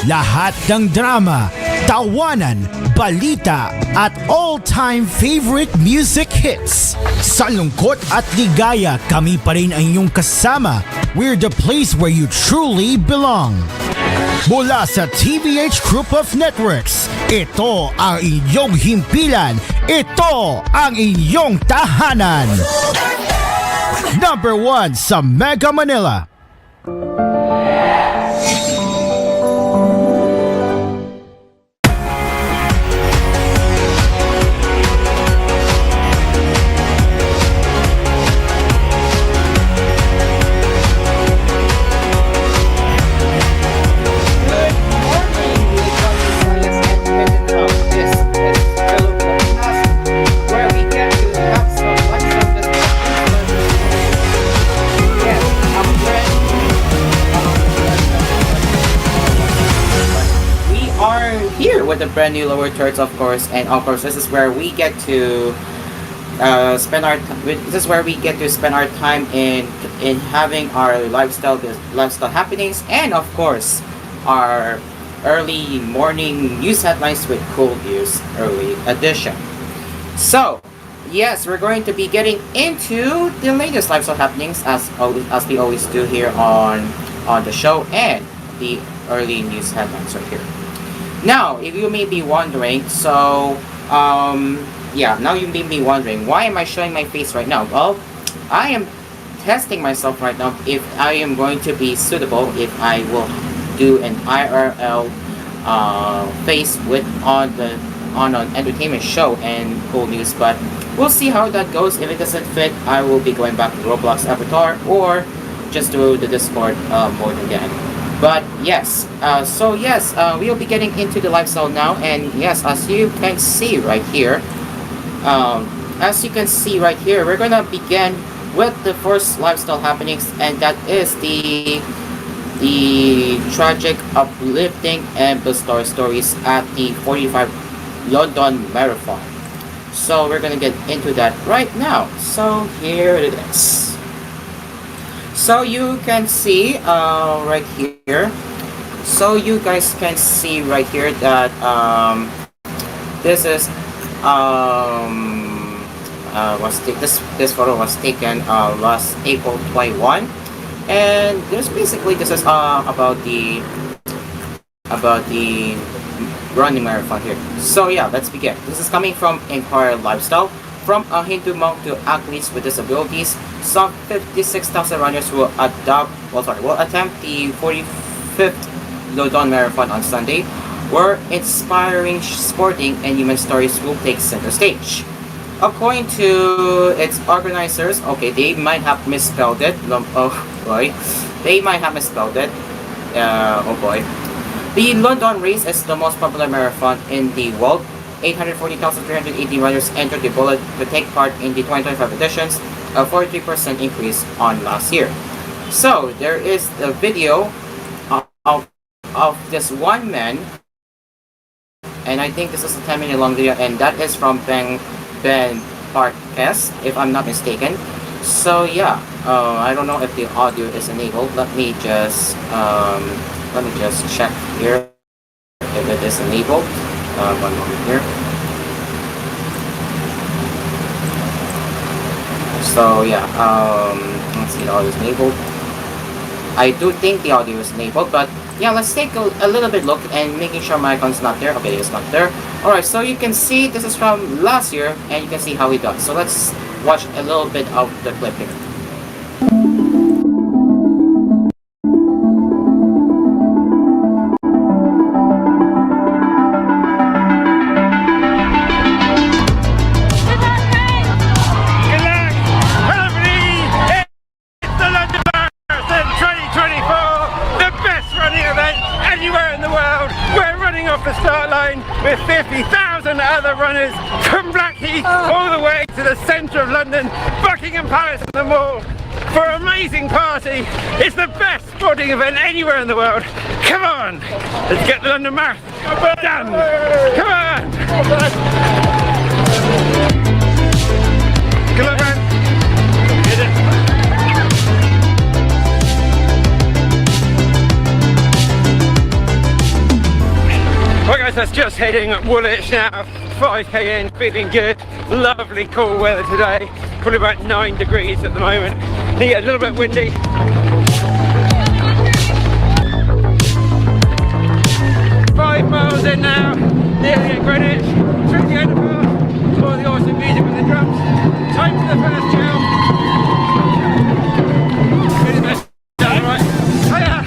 Lahat ng drama, tawanan, balita at all-time favorite music hits. Sa lungkot at ligaya, kami pa rin ang inyong kasama. We're the place where you truly belong. Mula sa TVH Group of Networks, ito ang inyong himpilan. Ito ang inyong tahanan. Number 1 sa Mega Manila. With the brand new lower church, of course, and of course this is where we get to spend our time in having our lifestyle happenings, and of course our early morning news headlines with koolNews early edition. So yes, we're going to be getting into the latest lifestyle happenings as we always do here on the show, and the early news headlines right here. Now, if you may be wondering, now you may be wondering, why am I showing my face right now? Well, I am testing myself right now if I am going to be suitable, if I will do an IRL face on an entertainment show and koolNews, but we'll see how that goes. If it doesn't fit, I will be going back to Roblox avatar or just do the Discord mode again. But yes, we'll be getting into the lifestyle now, and yes, as you can see right here, we're gonna begin with the first lifestyle happenings, and that is the tragic, uplifting, and bizarre stories at the 45 London Marathon. So we're gonna get into that right now. So here it is. So you can see right here. So you guys can see right here that this is this photo was taken last April 21, and this is about the running marathon here. So yeah, let's begin. This is coming from Empire Lifestyle. From a Hindu monk to athletes with disabilities, some 56,000 runners will attempt the 45th London Marathon on Sunday, where inspiring sporting and human stories will take center stage. According to its organizers, they might have misspelled it. They might have misspelled it. The London race is the most popular marathon in the world. 840,380 runners entered the bullet to take part in the 2025 editions, a 43% increase on last year. So there is a video of this one man, and I think this is a 10-minute long video, and that is from Ben Parkes, if I'm not mistaken. So yeah, I don't know if the audio is enabled. Let me just check here if it is enabled. One moment here. So yeah, let's see, the audio is enabled. I do think the audio is enabled, but yeah, let's take a little bit look and making sure my icon's not there. Okay, it's not there. Alright, so you can see this is from last year, and you can see how he does. So let's watch a little bit of the clip here. The start line with 50,000 other runners from Blackheath all the way to the centre of London, Buckingham Palace and the Mall for an amazing party. It's the best sporting event anywhere in the world. Come on, let's get the London Marathon done. Come on. Good luck, man. Get it. guys, that's just hitting Woolwich now. 5k in, feeling good. Lovely cool weather today. Probably about 9 degrees at the moment. Yeah, a little bit windy. 5 miles in now, nearly at Greenwich. Through the underpass, all the awesome music with the drums. Time for the first jump. Really nice. Right. Hiya.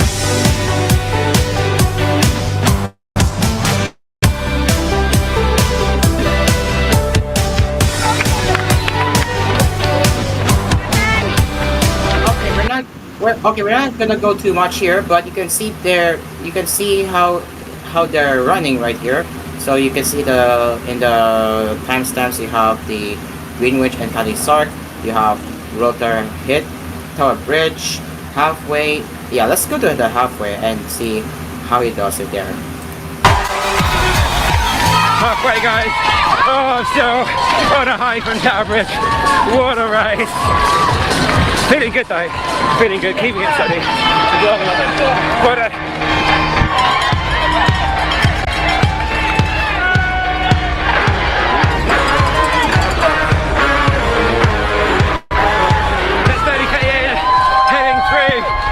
We're not gonna go too much here, but you can see how they're running right here. So you can see in the timestamps you have the Greenwich and Cali Sark, you have Rotor Hit, Tower Bridge, halfway. Yeah, let's go to the halfway and see how he does it there. Halfway, guys. Oh, so on a high from Tower Bridge. What a race. Feeling good though. Feeling good. Keeping it steady. What a...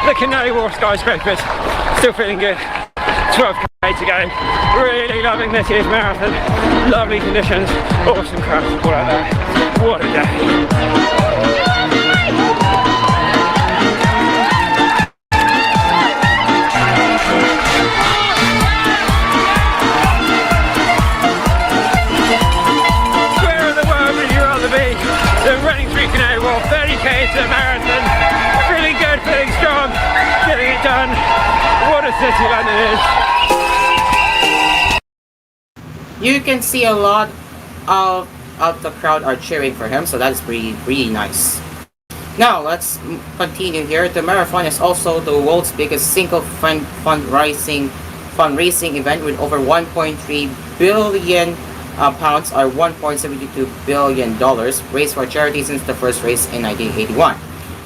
The Canary Wharf skyscrapers, still feeling good. 12k to go. Really loving this year's marathon. Lovely conditions, awesome crowd support out there. What a day. Where in the world would you rather be than running through Canary Wharf, 30k into a marathon? Feeling good, feeling strong, getting it done. What a city London is. You can see a lot of the crowd are cheering for him, so that's really nice. Now let's continue here. The marathon is also the world's biggest single fundraising event with over 1.3 billion pounds or $1.72 billion raised for charity since the first race in 1981.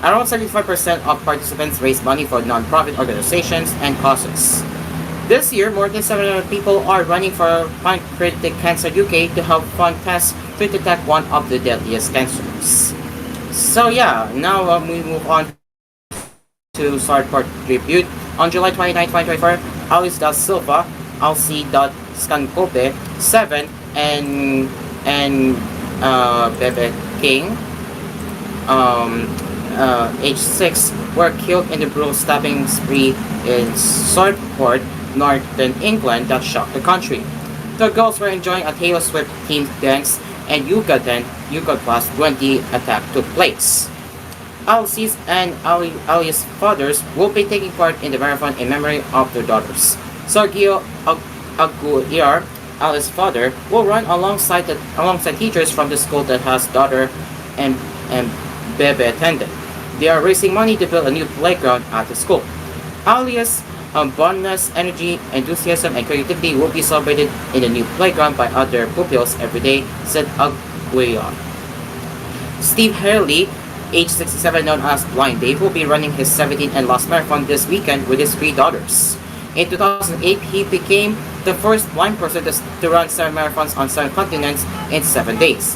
Around 75% of participants raise money for non-profit organizations and causes. This year, more than 700 people are running for Pancreatic Cancer UK to help fund tests to detect one of the deadliest cancers. So yeah, now we move on to Sarport Tribute. On July 29, 2024, Alice da Silva, Alci Scancope, 7, and Bebe King, age 6, were killed in the brutal stabbing spree in Southport, northern England that shocked the country. The girls were enjoying a Taylor Swift themed dance and Yuga class when the attack took place. Alice's and Ali's fathers will be taking part in the marathon in memory of their daughters. Sergio Aguiar, Alice's father, will run alongside teachers from the school that has daughter and Bebe attended. They are raising money to build a new playground at the school. Alia's abundance, energy, enthusiasm, and creativity will be celebrated in the new playground by other pupils every day, said Aguiar. Steve Hurley, age 67, known as Blind Dave, will be running his 17th and last marathon this weekend with his 3 daughters. In 2008, he became the first blind person to run 7 marathons on 7 continents in 7 days.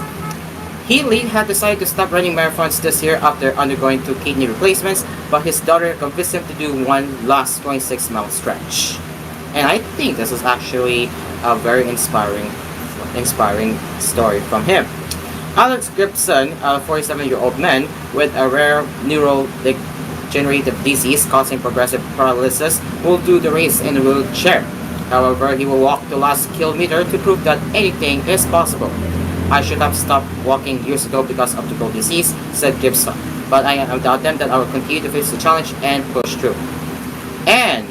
Healy had decided to stop running marathons this year after undergoing 2 kidney replacements, but his daughter convinced him to do one last 26-mile stretch. And I think this is actually a very inspiring story from him. Alex Gibson, a 47-year-old man with a rare neurodegenerative disease causing progressive paralysis, will do the race in a wheelchair. However, he will walk the last kilometer to prove that anything is possible. I should have stopped walking years ago because of the gold disease, said Gibson. But I doubt them that I will continue to face the challenge and push through. And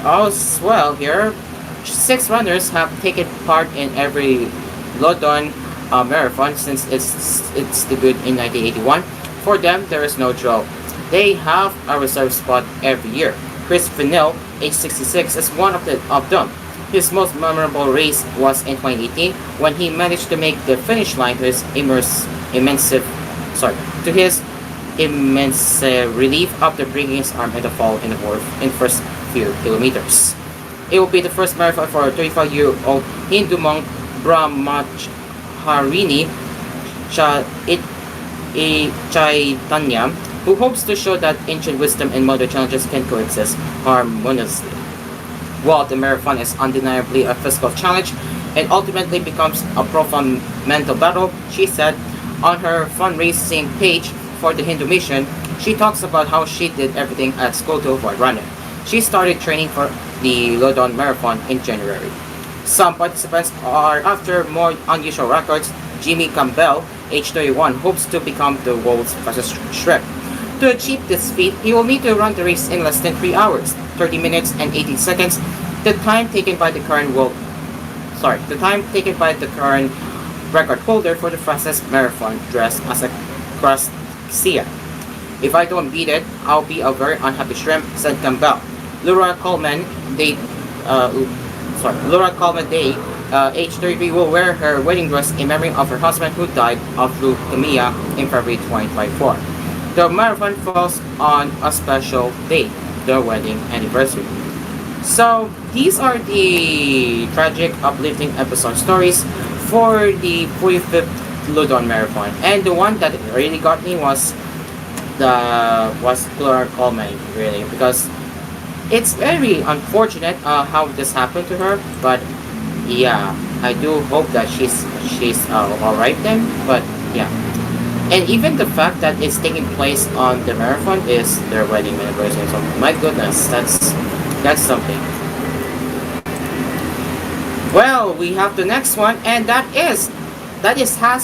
as well here, 6 runners have taken part in every London marathon since its debut in 1981. For them, there is no draw. They have a reserve spot every year. Chris Fennell, age 66, is one of them. His most memorable race was in 2018 when he managed to make the finish line to his immense relief after breaking his arm in the fall in the first few kilometers. It will be the first marathon for 35-year-old Hindu monk Brahmacharini Chaitanya, who hopes to show that ancient wisdom and modern challenges can coexist harmoniously. While the marathon is undeniably a physical challenge, it ultimately becomes a profound mental battle, she said. On her fundraising page for the Hindu mission, she talks about how she did everything at school to avoid running. She started training for the London Marathon in January. Some participants are after more unusual records. Jimmy Campbell, age 31, hopes to become the world's fastest Shrek. To achieve this feat, he will need to run the race in less than 3 hours, 30 minutes and 18 seconds, the time taken by the current record holder for the fastest marathon, dressed as a crustacean. If I don't beat it, I'll be a very unhappy shrimp, said Campbell. Laura Coleman Day, age 33, will wear her wedding dress in memory of her husband who died of leukemia in February 2024. The marathon falls on a special date, the wedding anniversary. So these are the tragic, uplifting episode stories for the 45th London Marathon. And the one that really got me was Laura Coleman, really, because it's very unfortunate how this happened to her. But yeah, I do hope that she's all right then. But yeah. And even the fact that it's taking place on the marathon is their wedding anniversary. So my goodness, that's something. Well, we have the next one, and that has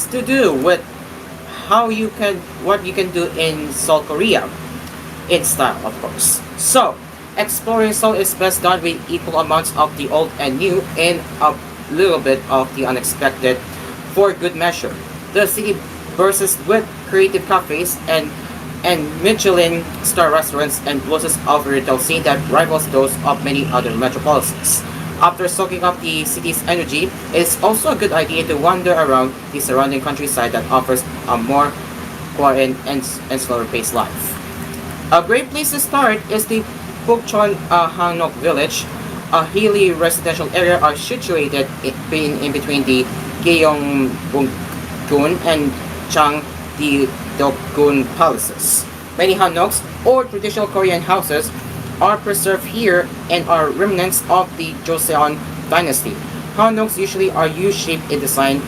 to do with what you can do in Seoul, Korea, in style, of course. So, exploring Seoul is best done with equal amounts of the old and new, and a little bit of the unexpected, for good measure. The city bursts with creative cafes and Michelin star restaurants and boasts of a retail scene that rivals those of many other metropolises. After soaking up the city's energy, it is also a good idea to wander around the surrounding countryside that offers a more quiet and slower paced life. A great place to start is the Pukchon Hanok village. A hilly residential area are situated in between the Gyeongbokgun and Changdeokgun palaces. Many hanoks, or traditional Korean houses, are preserved here and are remnants of the Joseon dynasty. Hanoks usually are U-shaped in design,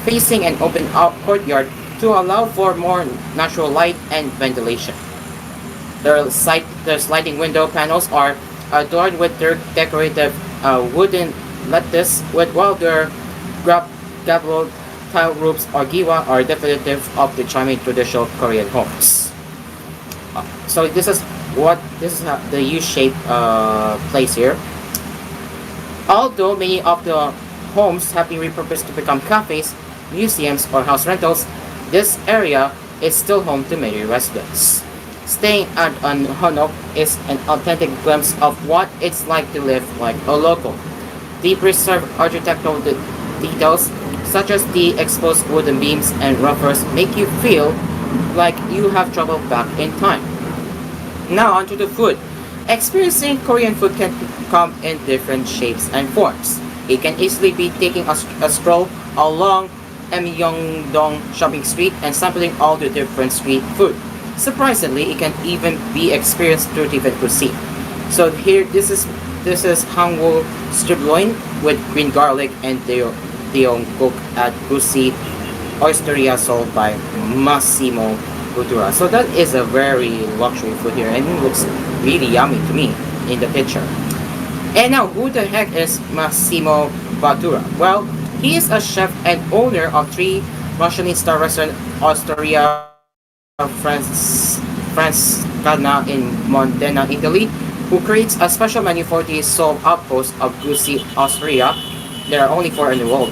facing an open courtyard to allow for more natural light and ventilation. Their sliding window panels are adorned with their decorative wooden lattice, while their gabled tile roofs or giwa are definitive of the charming traditional Korean homes. So this is the U-shaped place here. Although many of the homes have been repurposed to become cafes, museums, or house rentals, this area is still home to many residents. Staying at an hanok is an authentic glimpse of what it's like to live like a local. The preserved architectural details, such as the exposed wooden beams and roofers, make you feel like you have traveled back in time. Now onto the food. Experiencing Korean food can come in different shapes and forms. It can easily be taking a stroll along Myeongdong shopping street and sampling all the different street food. Surprisingly, it can even be experienced through different cuisine. So here, this is Hangul strip loin with green garlic and deongguk at Gusi Oysteria sold by Massimo Bottura. So that is a very luxury food here, and it looks really yummy to me in the picture. And now, who the heck is Massimo Bottura? Well, he is a chef and owner of 3 Michelin star restaurant Osteria Francescana in Modena, Italy, who creates a special menu for the Seoul outpost of Gusi Osteria. There are only 4 in the world.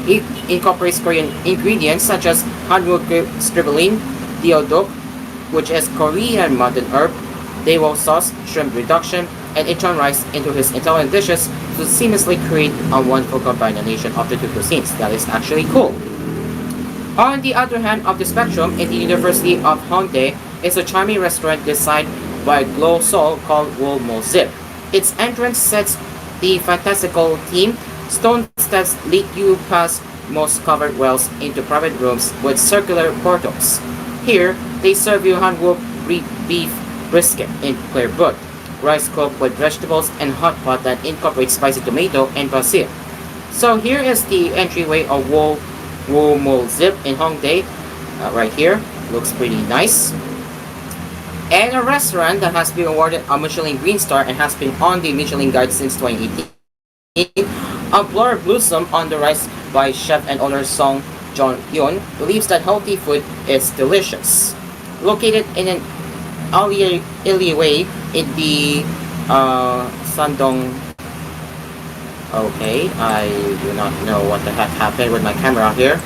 It incorporates Korean ingredients such as Hanwoo scribbling, deodok, which is Korean mountain herb, daewoo sauce, shrimp reduction, and Ichon rice into his Italian dishes to seamlessly create a wonderful combination of the 2 cuisines. That is actually cool. On the other hand of the spectrum, in the University of Hongdae is a charming restaurant designed by Glow Seoul called Wolmo Zip. Its entrance sets The fantastical theme stone steps lead you past most covered wells into private rooms with circular portals. Here, they serve you hand-woven beef brisket in clear broth, rice cooked with vegetables, and hot pot that incorporates spicy tomato and basil. So here is the entryway of Wo Mul Zip in Hongdae, right here. Looks pretty nice. And a restaurant that has been awarded a Michelin Green Star and has been on the Michelin Guide since 2018. A flower blossom on the rise by chef and owner Song Jong-hyun believes that healthy food is delicious. Located in an alleyway in the Sandong. Okay, I do not know what the heck happened with my camera here.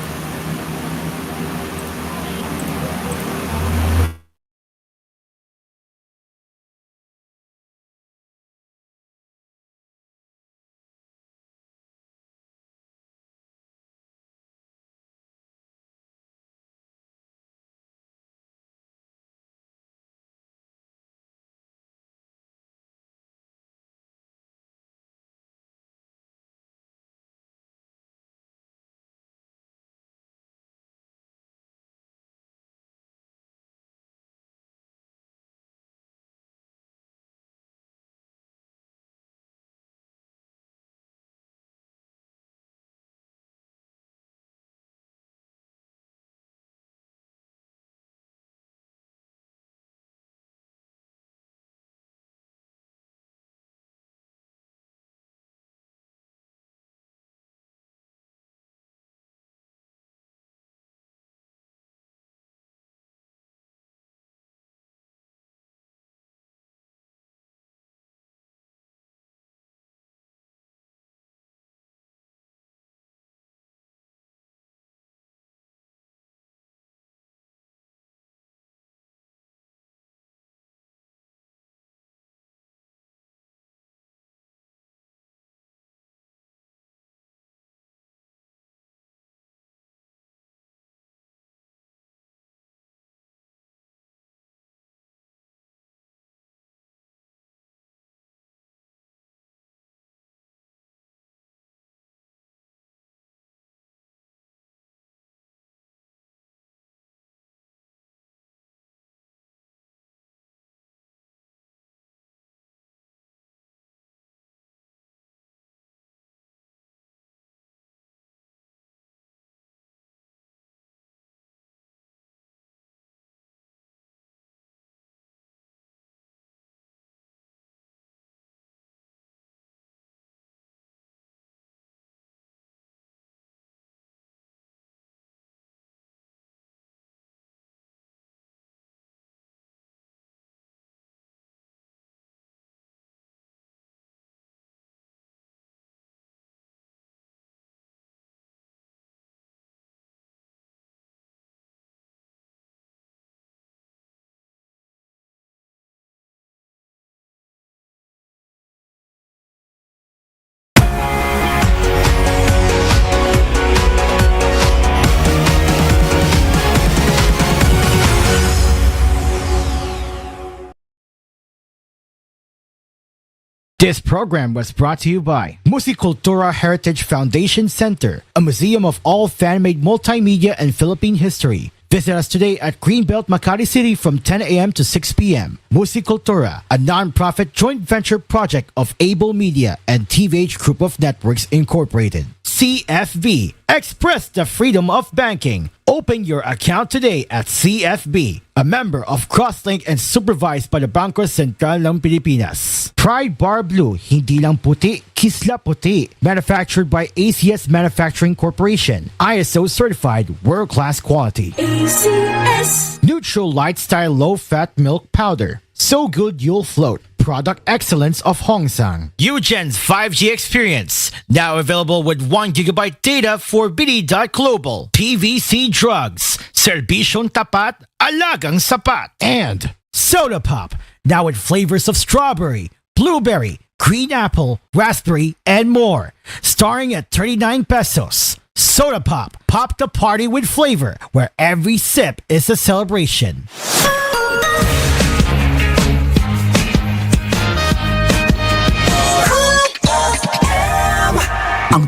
This program was brought to you by Musikultura Heritage Foundation Center, a museum of all fan-made multimedia and Philippine history. Visit us today at Greenbelt, Makati City from 10 a.m. to 6 p.m. Musikultura, a non-profit joint venture project of Able Media and TVH Group of Networks Incorporated. CFB. Express the freedom of banking. Open your account today at CFB, a member of Crosslink and supervised by the Bangko Sentral ng Pilipinas. Pride Bar Blue, hindi lang puti, kisla puti. Manufactured by ACS Manufacturing Corporation. ISO certified, world-class quality. ACS. Neutral Light Style Low-Fat Milk Powder. So good you'll float. Product excellence of Hongsang. Eugen's 5G experience. Now available with 1 GB data for BD.Global. PVC Drugs. Serbisyong tapat, alagang sapat. And Soda Pop. Now with flavors of strawberry, blueberry, green apple, raspberry, and more. Starting at 39 pesos. Soda Pop. Pop the party with flavor, where every sip is a celebration.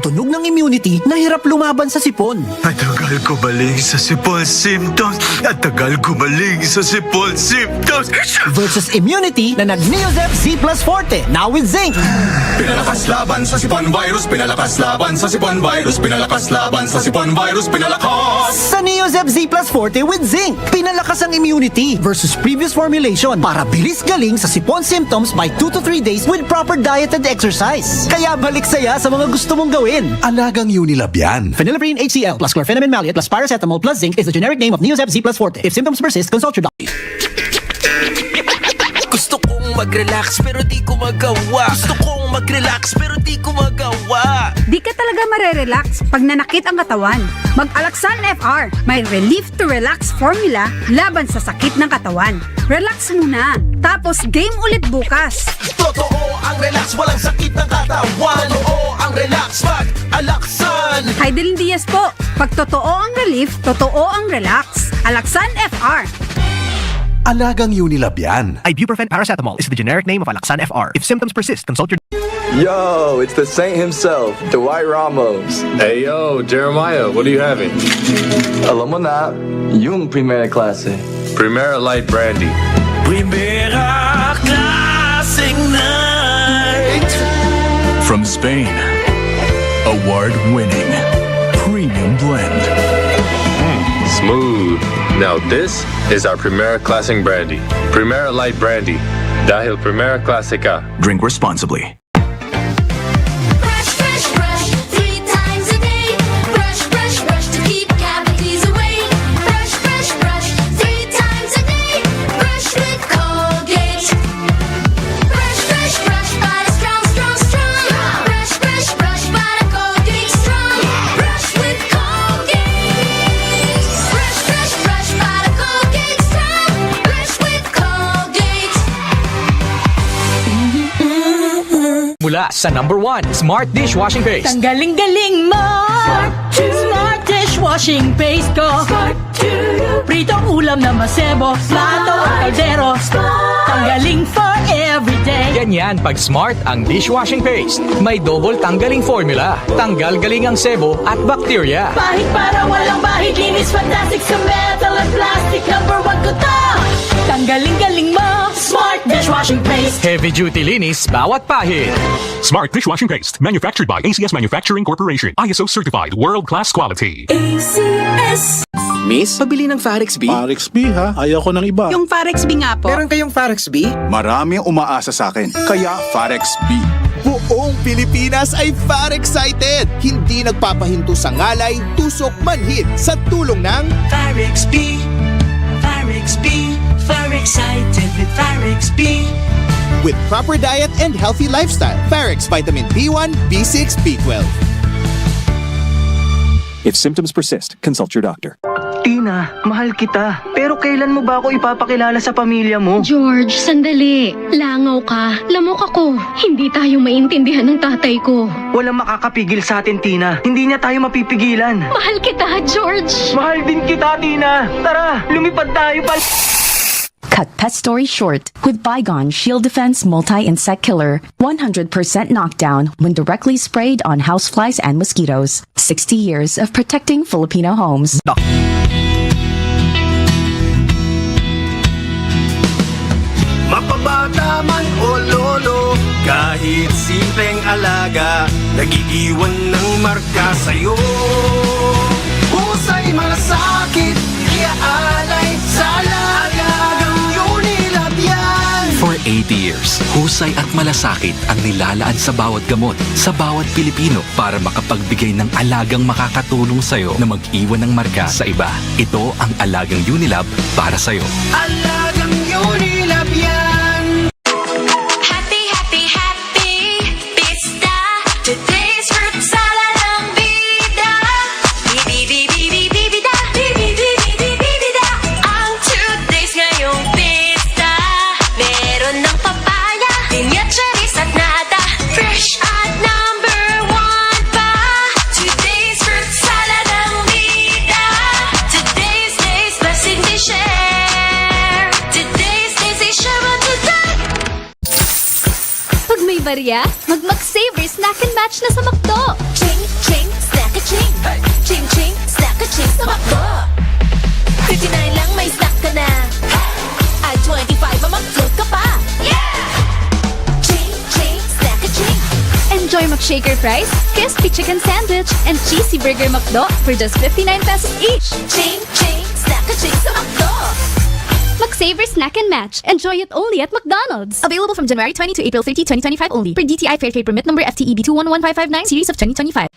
tunog ng immunity na hirap lumaban sa sipon. At tagal gumaling sa sipon symptoms. At tagal gumaling sa sipon symptoms. Versus immunity na nag-Neozep Z Plus Forte, now with zinc. Pinalakas laban sa sipon virus. Pinalakas laban sa sipon virus. Pinalakas laban sa sipon virus. Pinalakas. Sa Neozep Z Plus Forte with zinc, pinalakas ang immunity versus previous formulation para bilis galing sa sipon symptoms by 2 to 3 days with proper diet and exercise. Kaya balik saya sa mga gusto mong gawin. Alagang Unilab yan. Phenylephrine HCl plus chlorpheniramine maleate plus paracetamol plus zinc is the generic name of Neozep Z Plus Forte. If symptoms persist, consult your doctor. Gusto kong mag-relax pero di ko magawa. Gusto kong mag-relax pero di ko magawa. Di ka talaga marerelax pag nanakit ang katawan. Mag-Alaxan FR, may relief to relax formula laban sa sakit ng katawan. Relax muna, tapos game ulit bukas. Totoo ang relax, walang sakit ng katawan. Totoo ang relax, mag-Alaxan. Heidelin Diaz po, pag totoo ang relief, totoo ang relax. Alaxan FR. Alagang Unilab yan. Ibuprofen paracetamol is the generic name of Alaxan FR. If symptoms persist, consult your Yo, it's the saint himself, Dwight Ramos. Hey yo, Jeremiah, what are you having? Alam mo na, yung primera klase. Primera Light Brandy. Primera klaseng night. From Spain, award-winning premium blend. Smooth. Now this is our Primera Classic Brandy. Primera Light Brandy. Dahil Primera Classic ka. Drink responsibly. Brush, brush, brush, 3 times a day. Brush, brush, brush to keep cavities away. Brush, brush, brush, 3 times a day. Brush with Colgate. Brush, brush, brush, para strong, strong, strong. Brush, brush, brush, para Colgate strong. Brush with Colgate. Brush, brush, brush, para Colgate strong. Brush with Colgate. Mula sa #1 Smart Dishwashing Paste. Ang galing-galing mo! Smart dishwashing paste ko. Pritong ulam na masebo, plato o kaldero. Tanggaling for everyday. Ganyan pag Smart ang dishwashing paste. May double tanggaling formula. Tanggal galing ang sebo at bakterya. Bahid para walang bahid, linis fantastic sa metal at plastic. #1 ko to! Tanggaling-galing mo! Smart dishwashing paste. Heavy duty linis bawat pahid. Smart Dishwashing Paste, manufactured by ACS Manufacturing Corporation. ISO certified, world-class quality. ACS. Miss, pabili ng Farex B. Farex B ha? Ayaw ko ng iba. Yung Farex B nga po. Meron kayong Farex B? Marami ang umaasa sa akin. Kaya Farex B. Buong Pilipinas ay far excited! Hindi nagpapahinto sa ngalay, tusok, manhid sa tulong ng Farex B. Farex B. Far excited with Farex B. with proper diet and healthy lifestyle. Farex Vitamin B1, B6, B12. If symptoms persist, consult your doctor. Tina, mahal kita. Pero kailan mo ba ako ipapakilala sa pamilya mo? George, sandali. Langaw ka. Lamok ako. Hindi tayo maintindihan ng tatay ko. Walang makakapigil sa atin, Tina. Hindi niya tayo mapipigilan. Mahal kita, George. Mahal din kita, Tina. Tara, lumipad tayo pa. Cut pet story short with Bygone Shield Defense Multi-Insect Killer. 100% knockdown when directly sprayed on houseflies and mosquitoes. 60 years of protecting Filipino homes. Mapabata man o lolo, kahit simpleng alaga, nagiiwan ng marka sa'yo. Husay malasakit, iaalay sa alagang Unilab yan. For 80 years, husay at malasakit ang nilalaan sa bawat gamot, sa bawat Pilipino para makapagbigay ng alagang makakatulong sa'yo na mag-iwan ng marka sa iba. Ito ang alagang Unilab para sa'yo. Alagang Unilab yan. Happy, happy, happy. Pista. Today's fruit salad ang bida. Bibida. Bibida. Ang today's ngayong pista. Meron ng papaya, pinya, cherries at nata. Fresh at #1 pa. Today's fruit salad ang bida. Today's blessing we share. Today's ay share on today. Pag may barya, mag-Savory Snack and Match na sa McDo. Ching, ching, snack a ching. Ching, ching, snack a ching sa McDo. 59 lang may snack ka na. At 25 mamag-float ka pa. Ching, ching, snack a ching. Enjoy McShaker fries, crispy chicken sandwich, and cheesy burger McDo for just 59 pesos each. Ching, ching, snack a ching sa McDo. McSaver Snack and Match. Enjoy it only at McDonald's. Available from January 20 to April 30, 2025 only. Per DTI Fair Trade Permit number FTEB 211559 series of 2025.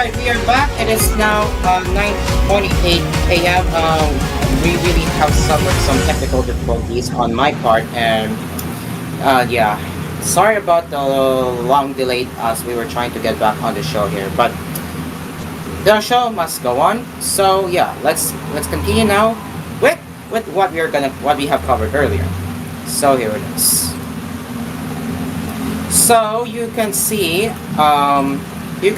We are back. It is now 9:28 a.m. We really have suffered some technical difficulties on my part, and yeah, sorry about the long delay as we were trying to get back on the show here, but the show must go on. So yeah, let's continue now with what we have covered earlier. So here it is. So you can see. This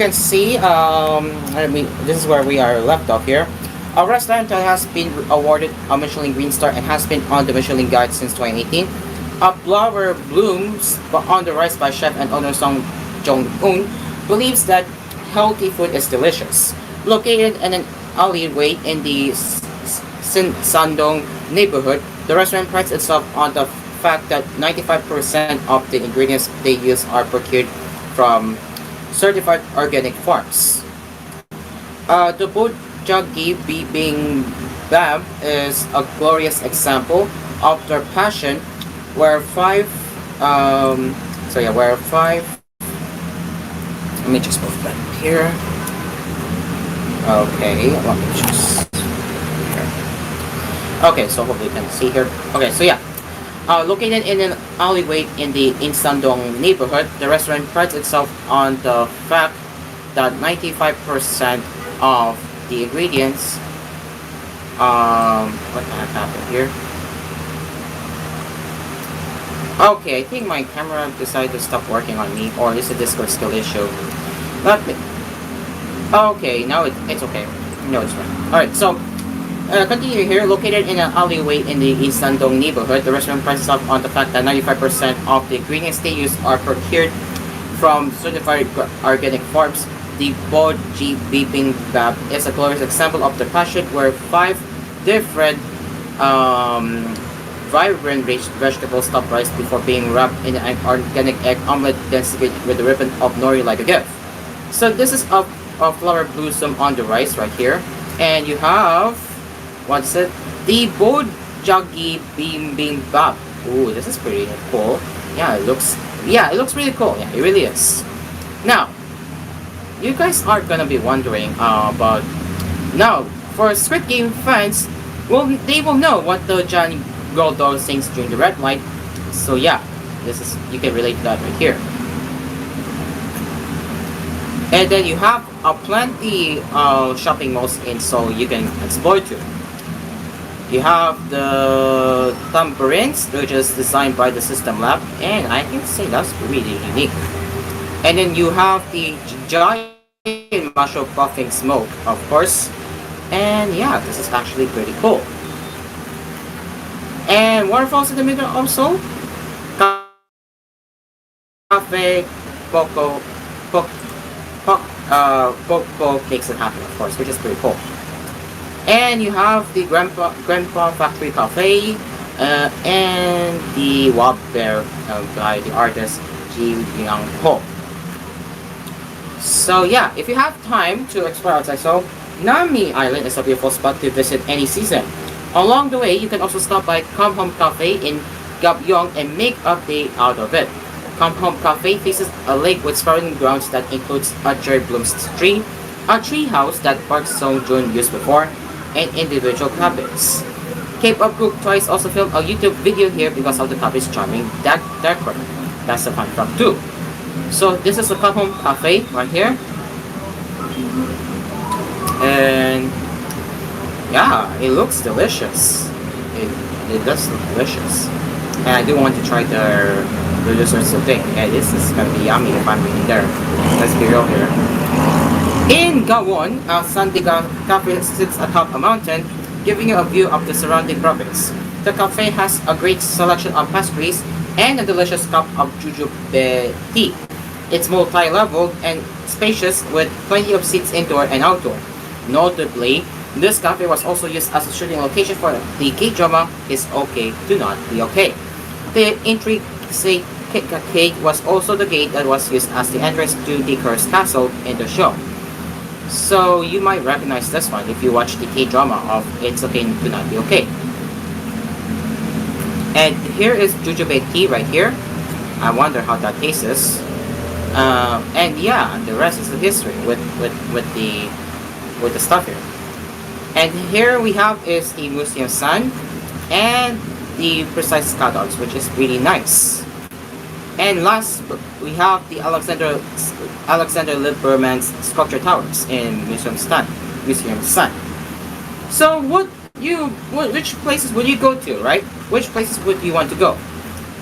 is where we are left off here. A restaurant that has been awarded a Michelin Green Star and has been on the Michelin Guide since 2018. A flower blooms on the rise by chef and owner Song Jong-un believes that healthy food is delicious. Located in an alleyway in the Sandong neighborhood, the restaurant prides itself on the fact that 95% of the ingredients they use are procured from certified organic farms. The Bojagi Bibimbap is a glorious example of their passion, where five. Let me just move that here. Okay, let me just. Here. Okay, so hopefully you can see here. Okay, so yeah. Located in an alleyway in the Insandong neighborhood, the restaurant prides itself on the fact that 95% of the ingredients. What the heck happened here? Okay, I think my camera decided to stop working on me, or is it a Discord skill issue? Not me. Okay, now it's okay. No, it's fine. Alright, so. Continue here. Located in an alleyway in the East Sandong neighborhood, the restaurant prides up on the fact that 95% of the ingredients they use are procured from certified organic farms. The Boji Bibimbap is a glorious example of the passion, where 5 different vibrant vegetables top rice before being wrapped in an organic egg omelette, then secured with a ribbon of nori like a gift. So this is a flower blossom on the rice right here. And you have, what's it? The Bojagi Bibimbap. Ooh, this is pretty cool. Yeah, it looks really cool. Yeah, it really is. Now, you guys are gonna be wondering about now for Squid Game fans. Well, they will know what the Johnny Girl doll sings during the red light. So yeah, this is you can relate to that right here. And then you have plenty shopping malls in Seoul you can explore to. You have the tambourines, which is designed by the System Lab, and I can say that's really unique. And then you have the giant mushroom puffing smoke, of course. And yeah, this is actually pretty cool. And waterfalls in the middle also. Cafe Poco Poco makes it happen, of course, which is pretty cool. And you have the Grandpa Factory Cafe and the Wob Bear by the artist Ji Young Ho. So yeah, if you have time to explore outside Seoul, Nami Island is a beautiful spot to visit any season. Along the way, you can also stop by Come Home Cafe in Gapyeong and make a day out of it. Come Home Cafe faces a lake with sprawling grounds that includes a cherry blooms tree, a tree house that Park Song Joon used before, and individual cabins. K-pop group Twice also filmed a YouTube video here because of the cafe's charming decor. That's the fun fact too. So this is the Come Home Cafe right here. And yeah, it looks delicious. It does look delicious. And I do want to try their desserts thing. Yeah, this is gonna be yummy if I'm eating there. Let's be real here. In Gawon, Sandigan Cafe sits atop a mountain, giving you a view of the surrounding province. The cafe has a great selection of pastries and a delicious cup of jujube tea. It's multi-leveled and spacious with plenty of seats indoor and outdoor. Notably, this cafe was also used as a shooting location for the K-drama Is Okay to Not Be Okay. The intrigue gate was also the gate that was used as the entrance to the cursed castle in the show. So you might recognize this one if you watch the K-drama of It's Okay to Not Be Okay. And here is jujube tea right here. I wonder how that tastes. And yeah, the rest is the history with the stuff here. And here we have is the Museum Sun and the Precise Catalogs, which is really nice. And last, we have the Alexander Liberman's sculpture towers in Museum Sun. So which places would you go to, right? Which places would you want to go?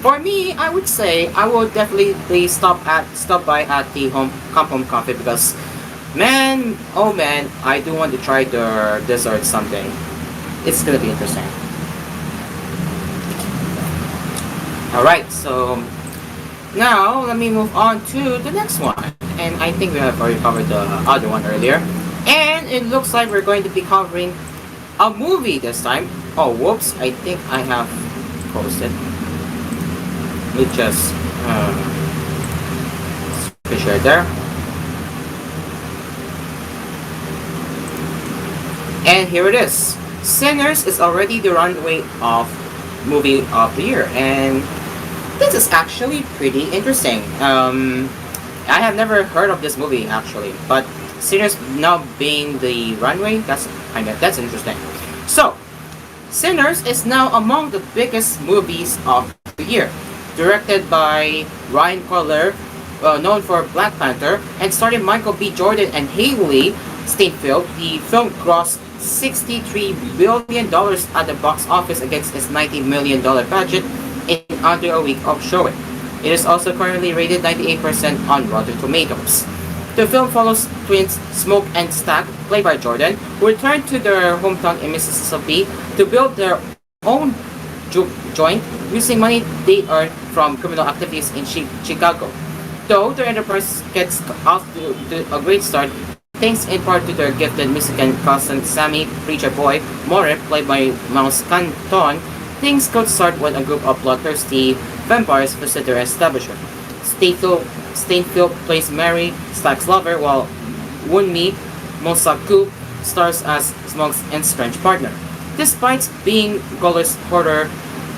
For me, I would say I will definitely stop by at the Come Home Cafe because man, oh man, I do want to try their dessert someday. It's gonna be interesting. Alright, so now let me move on to the next one. And I think we have already covered the other one earlier. And it looks like we're going to be covering a movie this time. Oh, whoops, I think I have posted. Let me just share there. And here it is. Sinners is already the runway of movie of the year, and this is actually pretty interesting. I have never heard of this movie actually, but Sinners now being the runway, that's interesting. So, Sinners is now among the biggest movies of the year. Directed by Ryan Coogler, known for Black Panther, and starring Michael B. Jordan and Haley Steinfeld, the film grossed $63 billion at the box office against its $90 million budget in under a week of showing. It is also currently rated 98% on Rotten Tomatoes. The film follows twins Smoke and Stack, played by Jordan, who return to their hometown in Mississippi to build their own joint using money they earned from criminal activities in Chicago. Though their enterprise gets off to a great start, thanks in part to their gifted Mexican cousin Sammy Preacher Boy More, played by Mouse Canton, things could start when a group of bloodthirsty vampires visit their establishment. Steinfeld plays Mary, Stack's lover, while Wunmi Mosaku stars as Smog's estranged partner. Despite being Guller's horror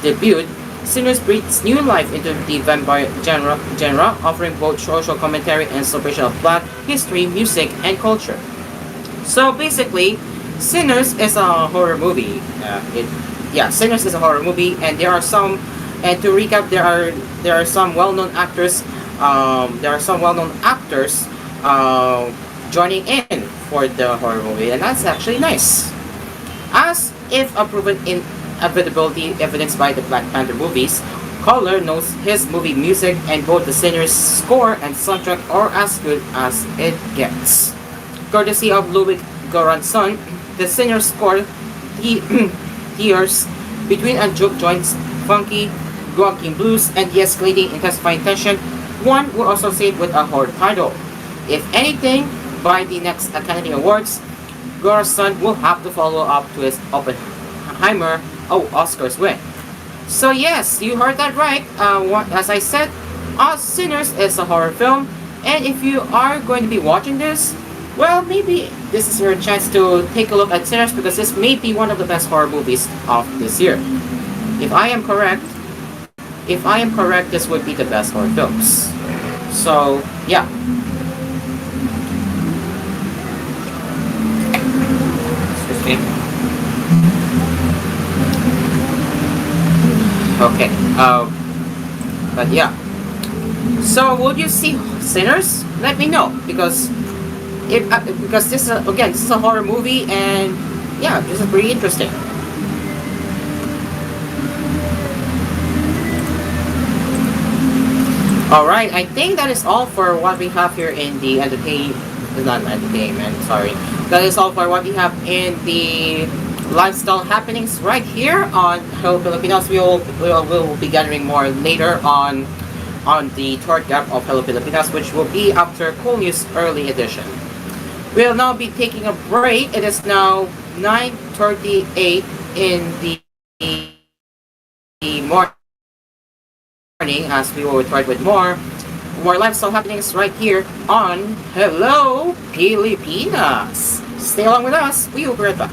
debut, Sinners breathes new life into the vampire genre, offering both social commentary and celebration of Black history, music, and culture. So basically, Sinners is a horror movie. Sinners is a horror movie, and there are some. And to recap, there are some well-known actors. Joining in for the horror movie, and that's actually nice. As if a proven inevitability evidenced by the Black Panther movies, Collar knows his movie music, and both the Sinners score and soundtrack are as good as it gets. Courtesy of Ludwig Göransson, the Sinners score tears between a joke joints, funky, grunting blues, and the escalating intensifying tension one would associate with a horror title. If anything, by the next Academy Awards, Göransson will have to follow up to his Oppenheimer Oscars win. So yes, you heard that right. As I said, Sinners is a horror film, and if you are going to be watching this, well, maybe this is your chance to take a look at Sinners, because this may be one of the best horror movies of this year. If I am correct, this would be the best horror films. So yeah. Okay. But yeah. So would you see Sinners? Let me know, because this is a horror movie, and yeah, this is pretty interesting. All right, I think that is all for what we have here in the That is all for what we have in the lifestyle happenings right here on Hello Pilipinas. We will be gathering more later on the third gap of Hello Pilipinas, which will be after koolNews early edition. We'll now be taking a break. It is now 9:38 in the morning, as we will return with more lifestyle happenings right here on Hello Pilipinas. Stay along with us. We will be right back.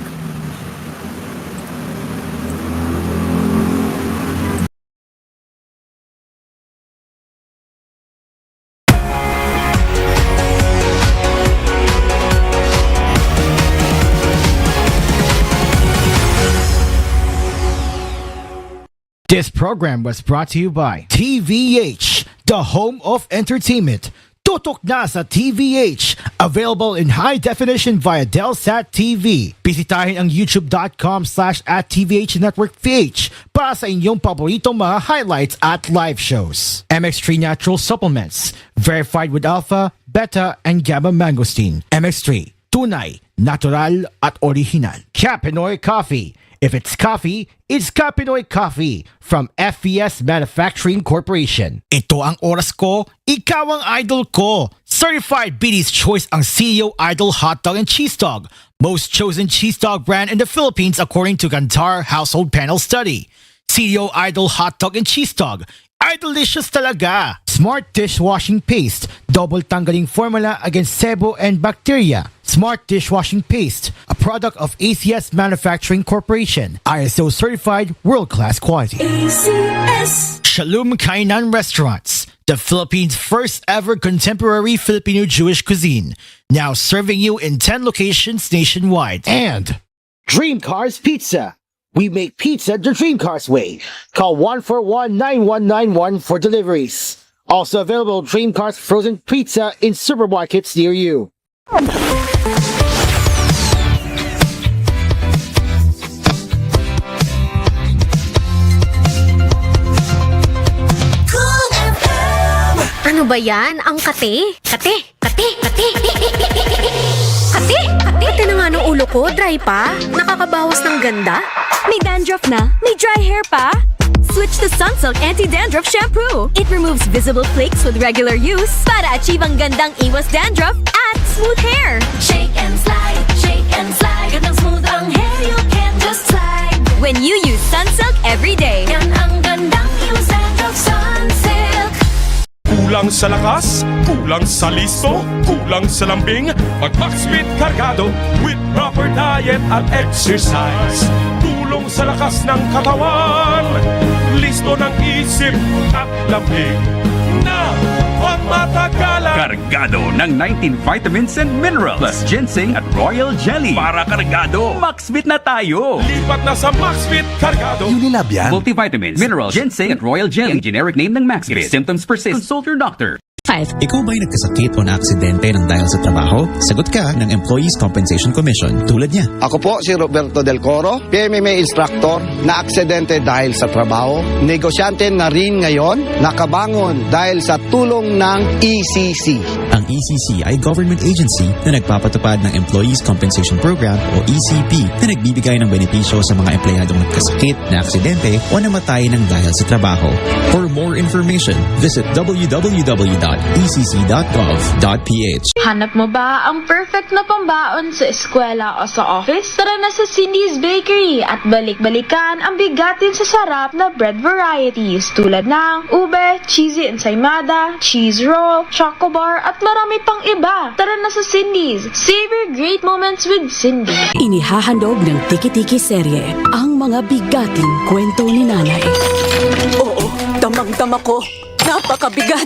This program was brought to you by TVH, the home of entertainment. Tutok na sa TVH. Available in high definition via Delsat TV. Bisitahin ang youtube.com/@TVH Network PH para sa inyong paboritong mga highlights at live shows. MX3 Natural Supplements. Verified with alpha, beta, and gamma mangosteen. MX3. Tunay, natural, at original. Capinoy Coffee. If it's coffee, it's Capinoy Coffee from FES Manufacturing Corporation. Ito ang oras ko, ikaw ang idol ko. Certified BD's Choice ang CEO Idol Hot Dog and Cheese Dog. Most chosen cheese dog brand in the Philippines according to Kantar Household Panel Study. CEO Idol Hot Dog and Cheese Dog. Idolicious talaga. Smart Dishwashing Paste. Double tanggaling formula against sebo and bacteria. Smart Dishwashing Paste, a product of ACS Manufacturing Corporation. ISO certified, world-class quality. ACS. Shalom Kainan Restaurants, the Philippines' first ever contemporary Filipino Jewish cuisine. Now serving you in 10 locations nationwide. And Dream Cars Pizza. We make pizza the Dream Cars way. Call 141-9191 for deliveries. Also available Dream Cars frozen pizza in supermarkets near you. Ano ba yan? Ang kate? Kate? Kate? Kate? Kate? Kate na nga ng ulo ko, dry pa? Nakakabawas ng ganda? May dandruff na? May dry hair pa? Switch to Sunsilk Anti-Dandruff Shampoo. It removes visible flakes with regular use para achieve ang gandang iwas dandruff at smooth hair. Shake and slide, gandang smooth ang hair, you can just slide. When you use Sunsilk every day. Yan ang gandang iwas dandruff, Sunsilk. Kulang sa lakas, kulang sa listo, kulang sa lambing. Mag-Maxfit Cargado with proper diet at exercise. Tulong sa lakas ng katawan, listo ng isip at lambing. Na pangmatagalan. Kargado ng 19 vitamins and minerals plus ginseng at royal jelly. Para kargado, Maxfit na tayo. Lipat na sa Maxfit Cargado. Unilab yan. Multivitamins, minerals, ginseng at royal jelly. Ang generic name ng Maxfit. If symptoms persist, consult your doctor. 5. Ikaw ba'y nagkasakit o naaksidente ng dahil sa trabaho? Sagot ka ng Employees Compensation Commission tulad niya. Ako po si Roberto Del Coro, PMMA instructor na aksidente dahil sa trabaho. Negosyante na rin ngayon, nakabangon dahil sa tulong ng ECC. Ang ECC ay government agency na nagpapatupad ng Employees Compensation Program o ECP na nagbibigay ng benepisyo sa mga empleyadong nagkasakit, na aksidente o namatay ng dahil sa trabaho. For more information, visit www.ecc.gov.ph. Hanap mo ba ang perfect na pambaon sa eskwela o sa office? Tara na sa Cindy's Bakery at balik-balikan ang bigatin sa sarap na bread varieties tulad ng ube, cheesy ensaymada, cheese roll, choco bar at marami pang iba. Tara na sa Cindy's. Savor great moments with Cindy. Inihahandog ng Tiki-Tiki serye ang mga bigating kwento ni nanay. Oo, damang-dama ko. Napakabigat.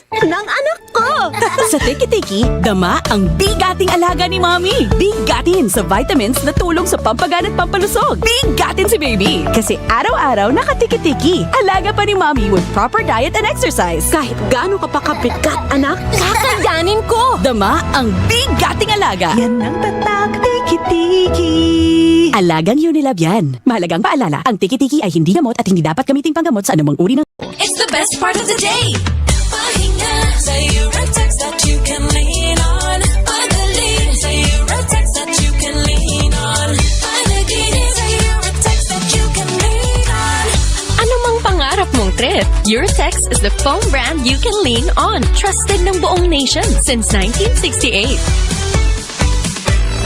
Ng anak ko! Sa Tiki-Tiki, dama ang bigating alaga ni Mommy. Bigatin sa vitamins na tulong sa pampagaan at pampalusog. Bigatin si Baby. Kasi araw-araw nakatiki-tiki. Alaga pa ni Mommy with proper diet and exercise. Kahit gaano ka pa kabigat, anak, kakayanin ko! Dama ang bigating alaga. Yan ang tatak, Tiki-Tiki. Alagang Unilab yan. Mahalagang paalala, ang Tiki-Tiki ay hindi gamot at hindi dapat gamiting panggamot sa anumang uri ng... It's the best part of the day. Say you're a text that you can lean on. Pagaling. Say you're a text that you can lean on. Panaginip. Say you're a text that you can lean on. Ano mang pangarap mong trip, Eurotex is the phone brand you can lean on. Trusted ng buong nation since 1968.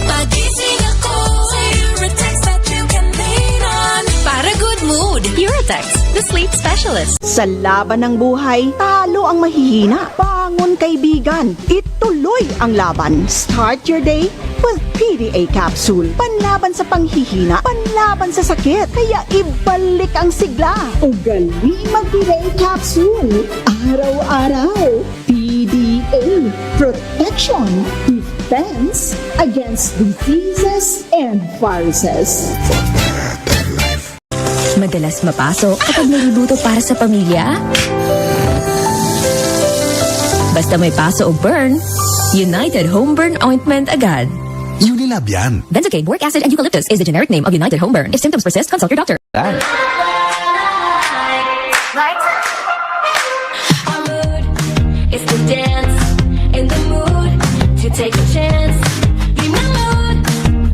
Pagising ako. Say you're a text that you can lean on. Para good mood, Eurotex, the sleep specialist. Sa laban ng buhay, talo ang mahihina. Bangon kaibigan, ituloy ang laban. Start your day with PDA Capsule. Panlaban sa panghihina, panlaban sa sakit. Kaya ibalik ang sigla. Ugali mag-PDA Capsule. Araw-araw. PDA. Protection. Defense against diseases and viruses. Madalas mapasok kapag niluluto para sa pamilya? Basta may paso o burn, United Home Burn Ointment agad. Unilab yan. Benzocaine, boric acid, and eucalyptus is the generic name of United Home Burn. If symptoms persist, consult your doctor. Our mood is to dance, in the mood to take a chance. Be my mood,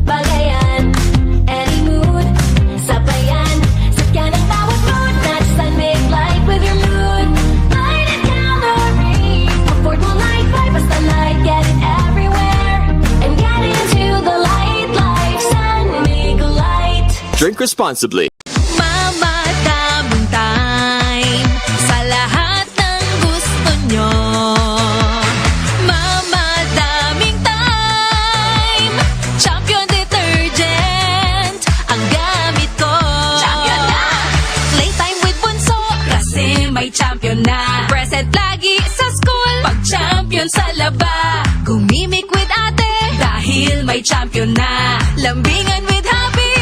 bagayan, any mood, sabayan. Sakyan ang bawat mood, match and make light with your mood. Light it calories, afford mo light vibe, basta light, get it everywhere. And get into the light life, sun make light. Drink responsibly. Mama, daming time sa lahat ng gusto nyo. Mama, daming time. Champion detergent ang gamit ko. Champion na! Playtime with bunso kasi may champion na. Present lagi sa school pag champion sa laba. Gumimik with ate dahil may champion na. Lambingan with happy.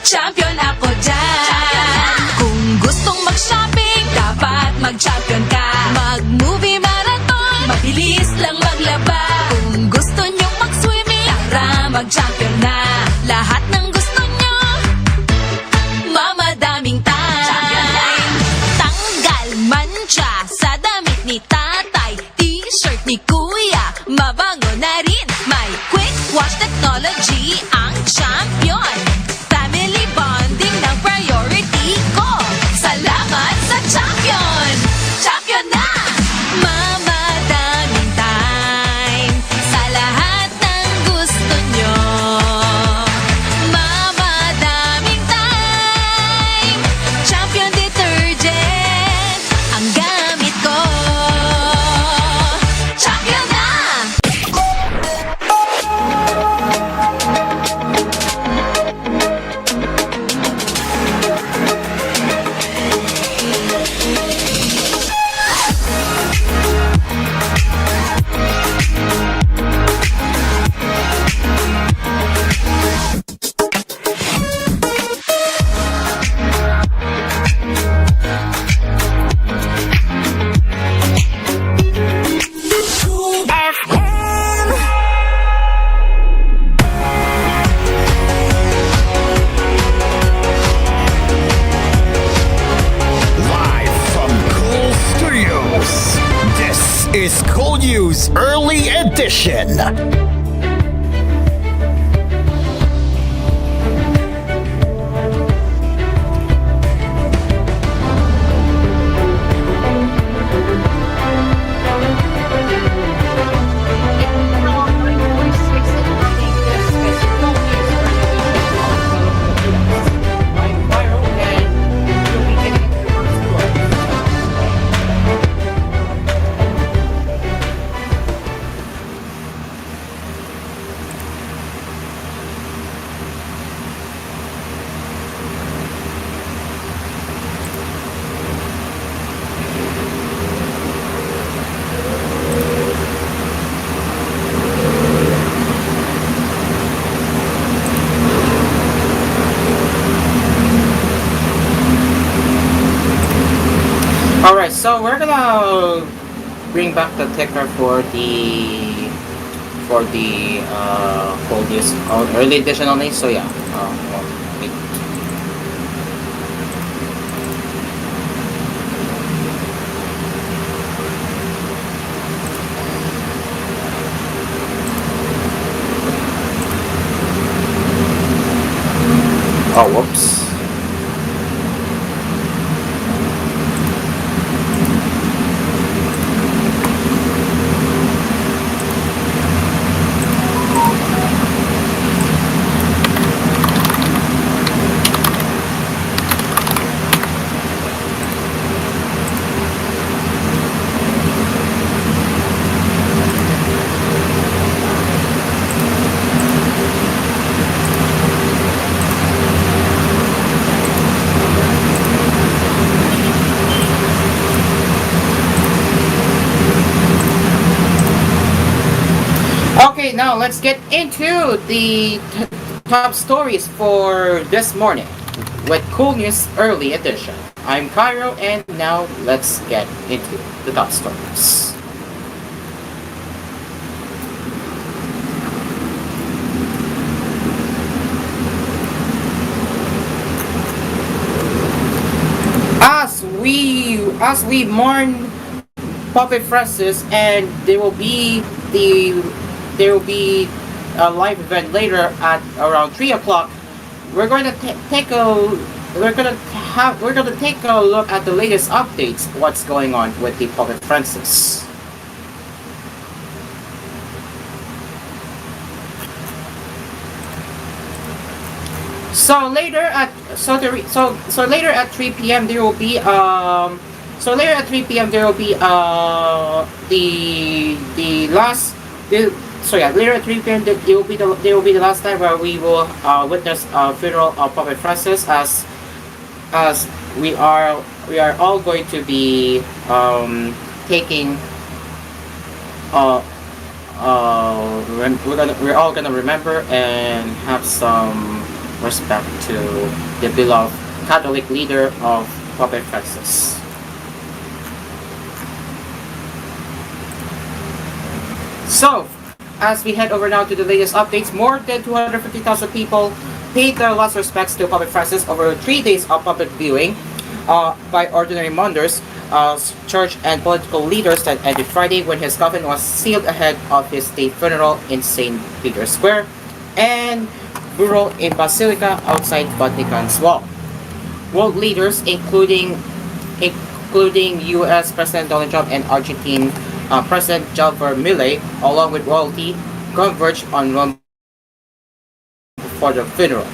Champion ako dyan. Kung gustong mag-shopping, dapat mag-champion ka. Mag-movie marathon, mabilis lang maglaba. Kung gusto nyong mag-swimming, tara mag-champion na. Lahat ng gusto nyo, mama daming time. Tanggal mancha sa damit ni tatay, t-shirt ni kuya, mabango na rin. May quick wash technology ang champion. Family bonding ng priority ko. Salamat sa champion! Champion na! Mama, daming time sa lahat ng gusto nyo. Mama, daming time. Champion detergent ang gamit News Early Edition. Alright, so we're gonna bring back the ticker for the koolNews early edition only. So yeah, wait. Oh, whoops. Okay, now let's get into the top stories for this morning with koolNews Early Edition. I'm Cairo, and now let's get into the top stories. As we mourn Poppy Francis, and there will be a live event later at around 3 o'clock. We're going to take a look at the latest updates. What's going on with the Poppy Francis? So later at 3 p.m. there will be later at 3 p.m. there will be the last time where we will witness a funeral of Poppy Francis, as we are all going to be taking we're all gonna remember and have some respect to the beloved Catholic leader of Poppy Francis. So, as we head over now to the latest updates, more than 250,000 people paid their last respects to Poppy Francis over 3 days of public viewing by ordinary mourners, church and political leaders that ended Friday when his coffin was sealed ahead of his state funeral in St. Peter's Square and burial in Basilica outside Vatican's wall. World leaders, including U.S. President Donald Trump and Argentine President Javier Milei, along with royalty, converged on Rome for the funeral.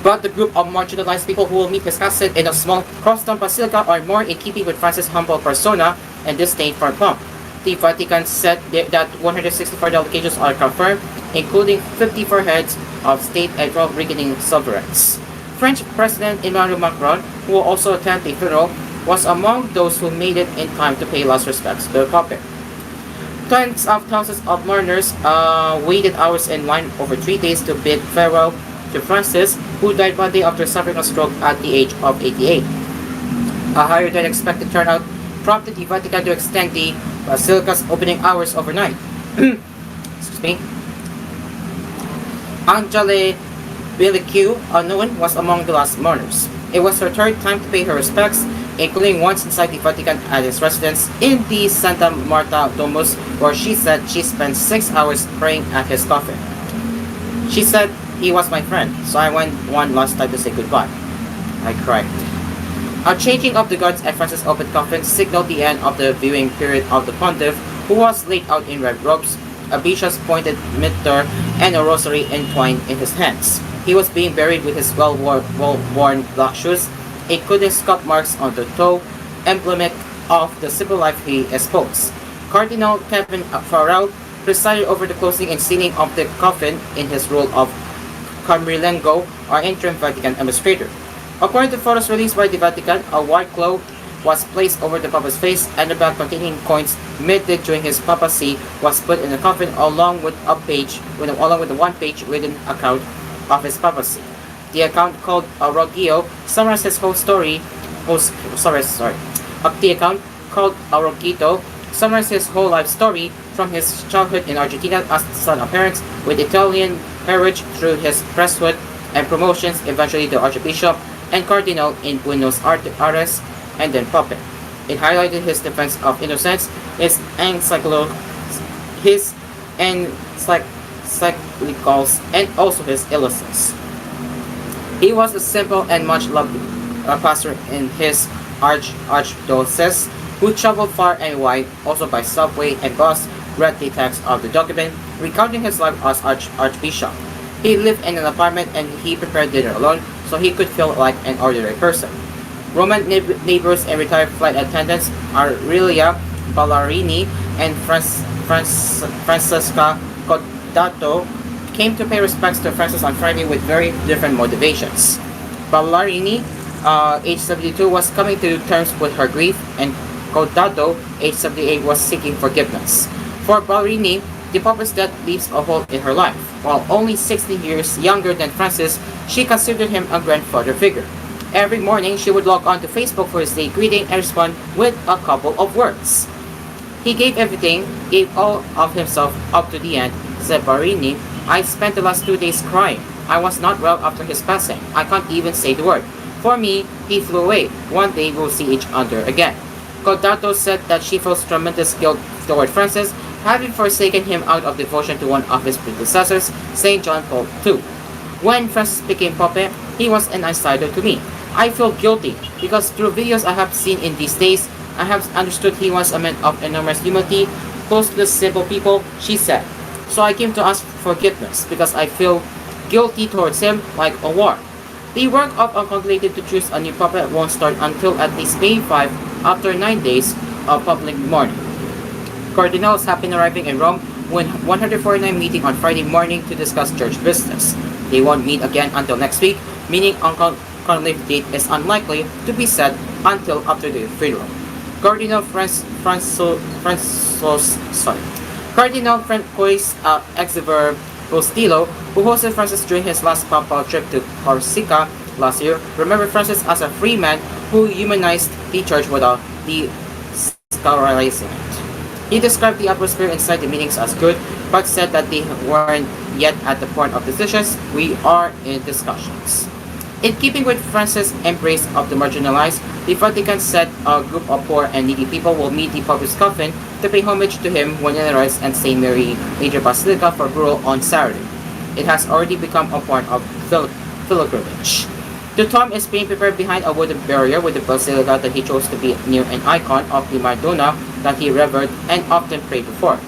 But the group of marginalized people who will meet his casket in a small crosstown basilica are more in keeping with Francis' humble persona and disdain for pomp. The Vatican said that 164 delegations are confirmed, including 54 heads of state and 12 reigning sovereigns. French President Emmanuel Macron, who will also attend the funeral, was among those who made it in time to pay last respects to the Pope. Tens of thousands of mourners waited hours in line over 3 days to bid farewell to Francis, who died Monday after suffering a stroke at the age of 88. A higher than expected turnout prompted the Vatican to extend the Basilica's opening hours overnight. Excuse me. Angele Bellicu, unknown, was among the last mourners. It was her third time to pay her respects, including once inside the Vatican at his residence in the Santa Marta Domus, where she said she spent 6 hours praying at his coffin. She said, "He was my friend, so I went one last time to say goodbye." I cried. A changing of the guards at Francis' open coffin signaled the end of the viewing period of the pontiff, who was laid out in red robes, a bishop's pointed mitre, and a rosary entwined in his hands. He was being buried with his well-worn black shoes, including scalp marks on the toe, emblematic of the civil life he espoused. Cardinal Kevin Farrell presided over the closing and sealing of the coffin in his role of Camerlengo, or interim Vatican administrator. According to photos released by the Vatican, a white cloth was placed over the Papa's face, and a bag containing coins minted during his papacy was put in the coffin along with the one-page written account of his papacy. The account called Arrogio summarized his whole story. The account called Arrogito summarized his whole life story from his childhood in Argentina as the son of parents with Italian heritage through his priesthood and promotions, eventually the archbishop and cardinal in Buenos Aires, and then Pope. It highlighted his defense of innocence, his encyclicals, and also his illnesses. He was a simple and much loved pastor in his archdiocese, who traveled far and wide, also by subway and bus, read the text of the document, recounting his life as archbishop. He lived in an apartment and he prepared dinner alone, so he could feel like an ordinary person. Roman neighbors and retired flight attendants Aurelia Ballarini and Francesca Codato came to pay respects to Francis on Friday with very different motivations. Ballarini, age 72, was coming to terms with her grief, and Codato, age 78, was seeking forgiveness. For Ballarini, the Pope's death leaves a hole in her life. While only 16 years younger than Francis, she considered him a grandfather figure. Every morning, she would log on to Facebook for his day greeting and respond with a couple of words. He gave everything, gave all of himself up to the end, said Barini. "I spent the last 2 days crying. I was not well after his passing. I can't even say the word. For me, he flew away. One day we'll see each other again." Codato said that she feels tremendous guilt toward Francis, having forsaken him out of devotion to one of his predecessors, St. John Paul II. "When Francis became Pope, he was an insider to me. I feel guilty because through videos I have seen in these days, I have understood he was a man of enormous humility, close to the simple people," she said. "So I came to ask forgiveness because I feel guilty towards him like a war." The work of contemplating to choose a new Pope won't start until at least May 5, after 9 days of public mourning. Cardinals have been arriving in Rome with 149 meeting on Friday morning to discuss church business. They won't meet again until next week, meaning conclave date is unlikely to be set until after the funeral. Cardinal Cardinal Francois Xavier Bustillo, who hosted Francis during his last papal trip to Corsica last year, remembered Francis as a free man who humanized the church without desacralizing it. He described the atmosphere inside the meetings as good, but said that they weren't yet at the point of decisions. "We are in discussions." In keeping with Francis' embrace of the marginalized, the Vatican said a group of poor and needy people will meet the Pope's coffin to pay homage to him when he arrives at St. Mary Major Basilica for burial on Saturday. It has already become a part of pilgrimage. The tomb is being prepared behind a wooden barrier with the basilica that he chose to be near an icon of the Madonna that he revered and often prayed before.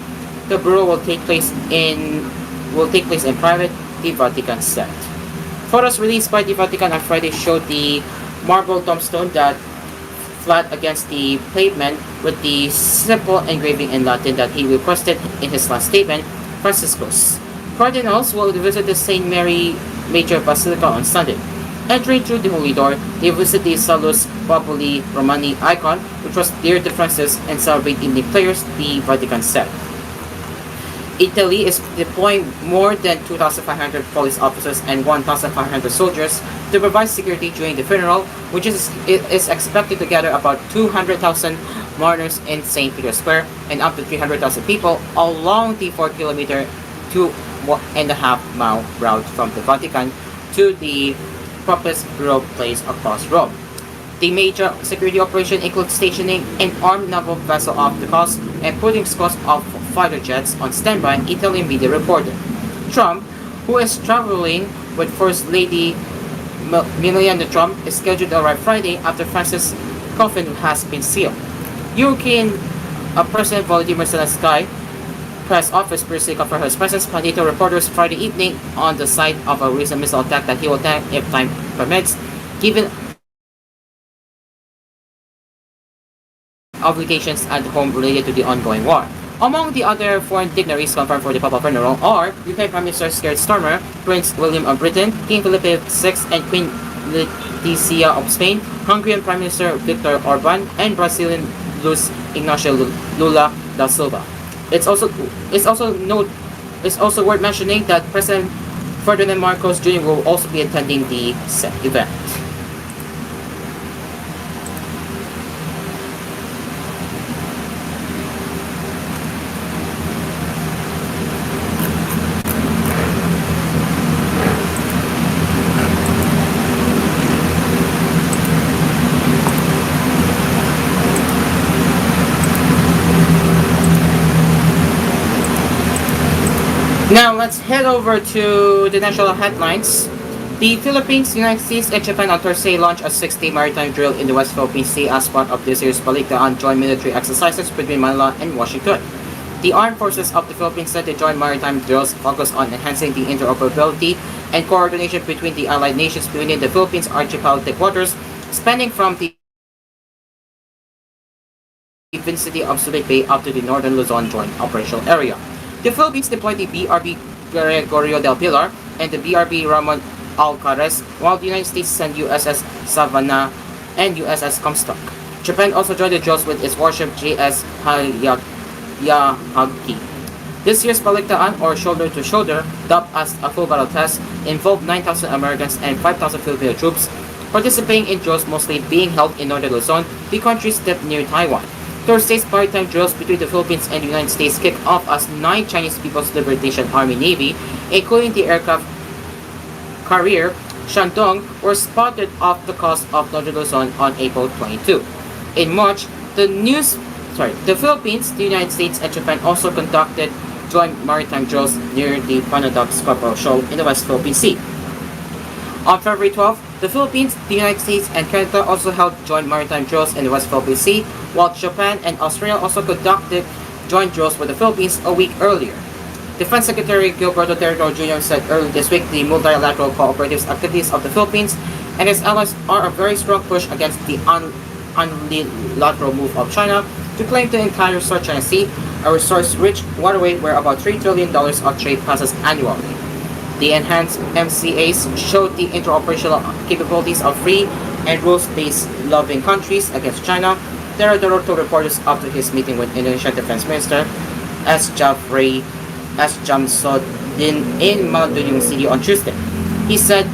The burial will take place in private, the Vatican said. Photos released by the Vatican on Friday showed the marble tombstone that flat against the pavement with the simple engraving in Latin that he requested in his last statement, Franciscus. Cardinals will visit the St. Mary Major Basilica on Sunday. Entering through the Holy Door, they visit the Salus Populi Romani icon, which was dear to Francis, and celebrate evening prayers, the Vatican said. Italy is deploying more than 2,500 police officers and 1,500 soldiers to provide security during the funeral, which is expected to gather about 200,000 mourners in St. Peter's Square and up to 300,000 people along the 4-kilometer, 2.5-mile route from the Vatican to the Papa's burial place across Rome. The major security operation includes stationing an armed naval vessel off the coast and putting squads of fighter jets on standby, Italian media reported. Trump, who is traveling with First Lady Melania Trump, is scheduled to arrive Friday after France's coffin has been sealed. European President Volodymyr Zelensky press office previously confirmed his presence, but NATO reporters Friday evening on the site of a recent missile attack that he will attack if time permits, given obligations at home related to the ongoing war. Among the other foreign dignitaries confirmed for the Papal funeral are UK Prime Minister Keir Starmer, Prince William of Britain, King Felipe VI and Queen Letizia of Spain, Hungarian Prime Minister Viktor Orban, and Brazilian Luiz Ignacio Lula da Silva. It's also worth mentioning that President Ferdinand Marcos Jr. will also be attending the said event. Now let's head over to the national headlines. The Philippines, United States, and Japan on Thursday launched a 6-day maritime drill in the West Philippine Sea as part of this year's Baliktaan joint military exercises between Manila and Washington. The armed forces of the Philippines said the joint maritime drills focus on enhancing the interoperability and coordination between the allied nations within the Philippines archipelago waters, spanning from the vicinity of Subic Bay up to the northern Luzon joint operational area. The Philippines deployed the BRB Gregorio del Pilar and the BRB Ramon Alcarez, while the United States sent USS Savannah and USS Comstock. Japan also joined the drills with its warship JS Yahagi. This year's Baliktaan, or Shoulder to Shoulder, dubbed as a full battle test, involved 9,000 Americans and 5,000 Filipino troops participating in drills mostly being held in northern Luzon, the country's step near Taiwan. Thursday's maritime drills between the Philippines and the United States kicked off as 9 Chinese People's Liberation Army Navy, including the aircraft carrier Shandong, were spotted off the coast of northern Luzon on April 22. In March, the Philippines, the United States, and Japan also conducted joint maritime drills near the Panadog Scarborough Shoal in the West Philippine Sea. On February 12, the Philippines, the United States, and Canada also held joint maritime drills in the West Philippine Sea, while Japan and Australia also conducted joint drills with the Philippines a week earlier. Defense Secretary Gilberto Territo Jr. said earlier this week the multilateral cooperative activities of the Philippines and its allies are a very strong push against the unilateral move of China to claim the entire South China Sea, a resource-rich waterway where about $3 trillion of trade passes annually. The enhanced MCAs showed the interoperational capabilities of free and rules-based loving countries against China, Terodoro told reporters after his meeting with Indonesian Defense Minister S. Jamsodin in Malatuyong City on Tuesday. He said,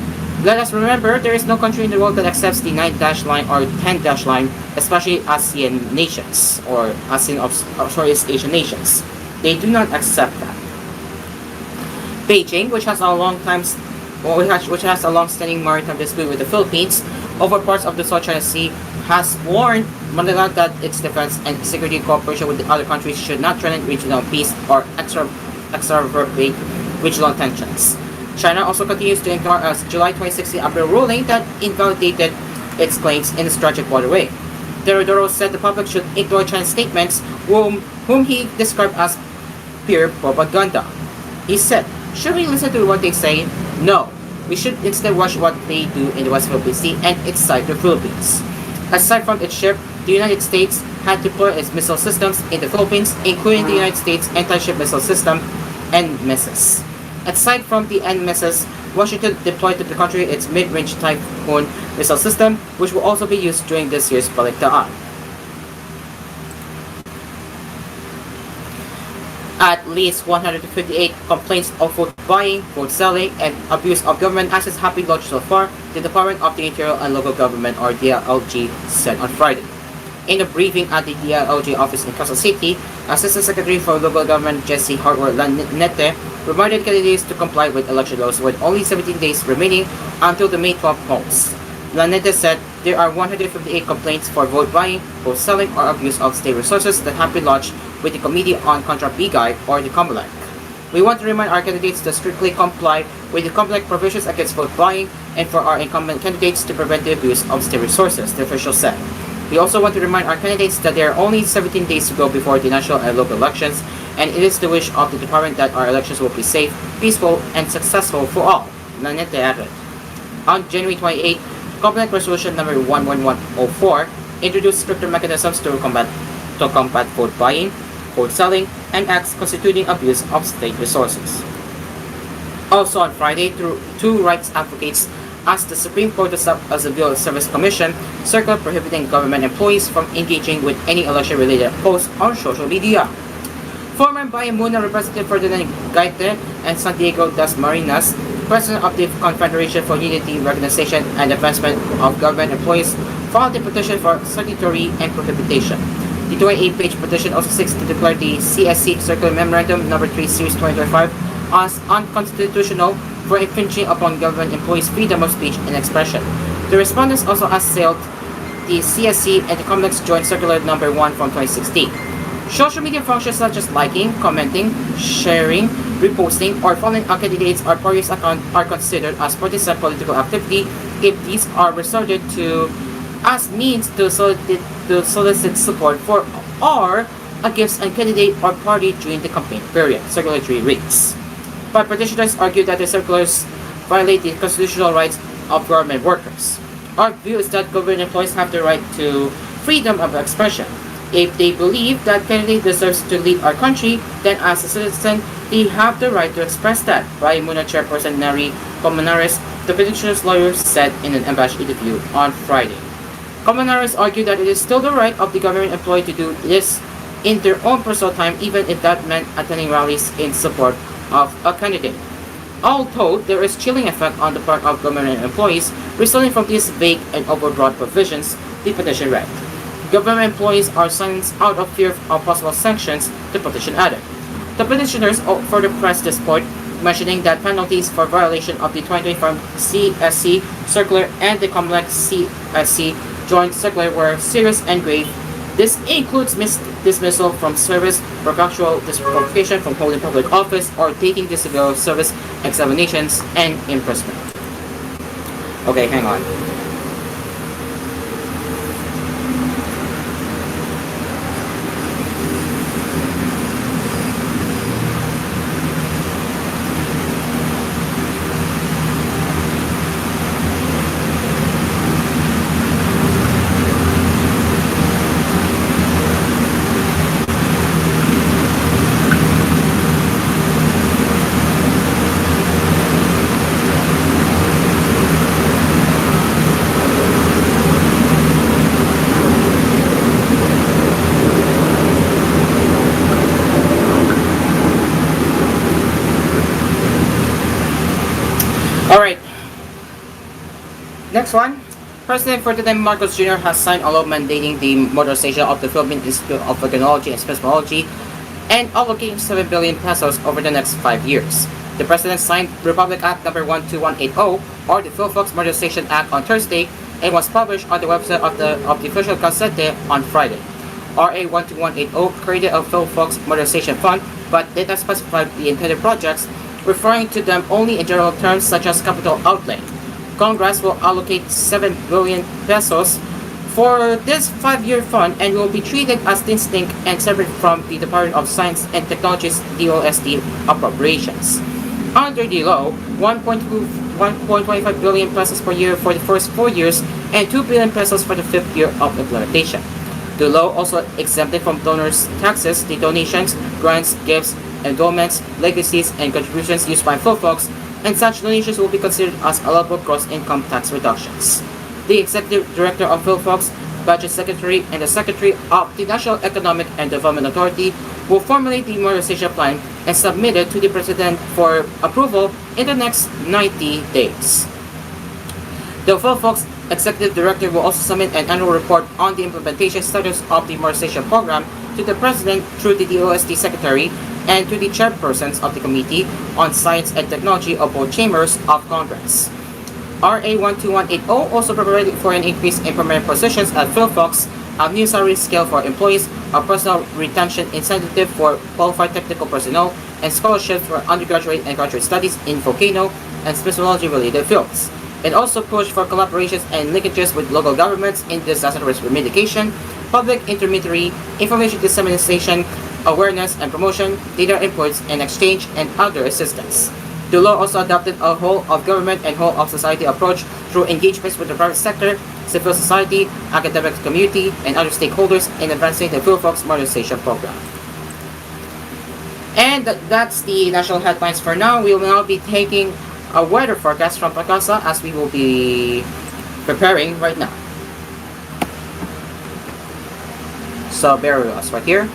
"Let us remember there is no country in the world that accepts the 9-dash line or 10-dash line, especially ASEAN nations or Asian nations. They do not accept that." Beijing, which has a long-standing maritime dispute with the Philippines over parts of the South China Sea, has warned Manila that its defense and security cooperation with the other countries should not threaten regional peace or exacerbate regional tensions. China also continues to ignore a July 2016 April ruling that invalidated its claims in the strategic waterway. Terodoro said the public should ignore China's statements, whom he described as pure propaganda. He said, "Should we listen to what they say? No. We should instead watch what they do in the West Philippine Sea and inside the Philippines." Aside from its ship, the United States had deployed its missile systems in the Philippines, including the United States anti-ship missile system, NMISS. Aside from the NMISS, Washington deployed to the country its mid-range Typhoon missile system, which will also be used during this year's Baliktaan. At least 158 complaints of food buying, food selling, and abuse of government assets have been lodged so far, the Department of the Interior and Local Government, or DLG, said on Friday. In a briefing at the DLG office in Quezon City, Assistant Secretary for Local Government Jesse Hartwell Lanete reminded candidates to comply with election laws with only 17 days remaining until the May 12 polls. Lanete said there are 158 complaints for vote buying, vote selling, or abuse of state resources that have been lodged with the Committee on Contra-Bigay or the COMELEC. We want to remind our candidates to strictly comply with the COMELEC provisions against vote buying and for our incumbent candidates to prevent the abuse of state resources, the official said. We also want to remind our candidates that there are only 17 days to go before the national and local elections, and it is the wish of the department that our elections will be safe, peaceful, and successful for all. On January 28, COMELEC Resolution number 11104 introduced stricter mechanisms to combat vote buying, vote selling, and acts constituting abuse of state resources. Also on Friday, two rights advocates asked the Supreme Court to stop a Civil Service Commission circular prohibiting government employees from engaging with any election-related posts on social media. Former Bayamuna Representative Ferdinand Gaite and San Diego Das Marinas, President of the Confederation for Unity, Recognition, and Advancement of Government Employees, filed a petition for statutory and prohibition. The 28-page petition also seeks to declare the CSC Circular Memorandum No. 3 Series 2025 as unconstitutional for infringing upon government employees' freedom of speech and expression. The respondents also assailed the CSC and the COMELEC's Joint Circular No. 1 from 2016. Social media functions such as liking, commenting, sharing, reposting, or following a candidate's or party's account are considered as partisan political activity if these are resorted to as means to solicit support for or against a candidate or party during the campaign period, Circular 3 reads. But petitioners argue that the circulars violate the constitutional rights of government workers. Our view is that government employees have the right to freedom of expression. If they believe that candidate deserves to lead our country, then as a citizen, they have the right to express that, Bayamuna Chairperson Neri Comunares, the petitioner's lawyer, said in an embassy interview on Friday. Comunares argued that it is still the right of the government employee to do this in their own personal time, even if that meant attending rallies in support of a candidate. Although there is chilling effect on the part of government employees resulting from these vague and overbroad provisions, the petition read. Government employees are silenced out of fear of possible sanctions, the petition added. The petitioners further pressed this point, mentioning that penalties for violation of the 2025 CSC Circular and the COMELEC CSC Joint Circular were serious and grave. This includes dismissal from service, contractual disqualification from holding public office, or taking the civil service examinations, and imprisonment. Okay, hang on. Alright. Next one. President Ferdinand Marcos Jr. has signed a law mandating the modernization of the Philippine Institute of Technology and Seismology and allocating 7 billion pesos over the next 5 years. The President signed Republic Act No. 12180, or the PhilFox Modernization Act, on Thursday and was published on the website of the official Gazette on Friday. RA 12180 created a PhilFox Modernization Fund, but did not specify the intended projects, referring to them only in general terms such as capital outlay. Congress will allocate 7 billion pesos for this 5-year fund and will be treated as distinct and separate from the Department of Science and Technology's DOST appropriations. Under the law, 1.25 billion pesos per year for the first 4 years and 2 billion pesos for the 5th year of implementation. The law also exempted from donors' taxes the donations, grants, gifts, endowments, legacies, and contributions used by PhilFox, and such donations will be considered as allowable gross income tax reductions. The Executive Director of PhilFox, Budget Secretary, and the Secretary of the National Economic and Development Authority will formulate the modernization plan and submit it to the President for approval in the next 90 days. The PhilFox Executive Director will also submit an annual report on the implementation status of the modernization program to the President through the DOST Secretary and to the chairpersons of the Committee on Science and Technology of both chambers of Congress. RA 12180 also provided for an increase in permanent positions at PhilFox, a new salary scale for employees, a personal retention incentive for qualified technical personnel, and scholarships for undergraduate and graduate studies in volcano and seismology-related fields. It also pushed for collaborations and linkages with local governments in disaster risk remediation, public intermediary, information dissemination, awareness and promotion, data inputs and exchange, and other assistance. The law also adopted a whole of government and whole of society approach through engagements with the private sector, civil society, academic community, and other stakeholders in advancing the PhilFox modernization program. And that's the national headlines for now. We will now be taking a weather forecast from Pagasa as we will be preparing right now. So bear with us right here.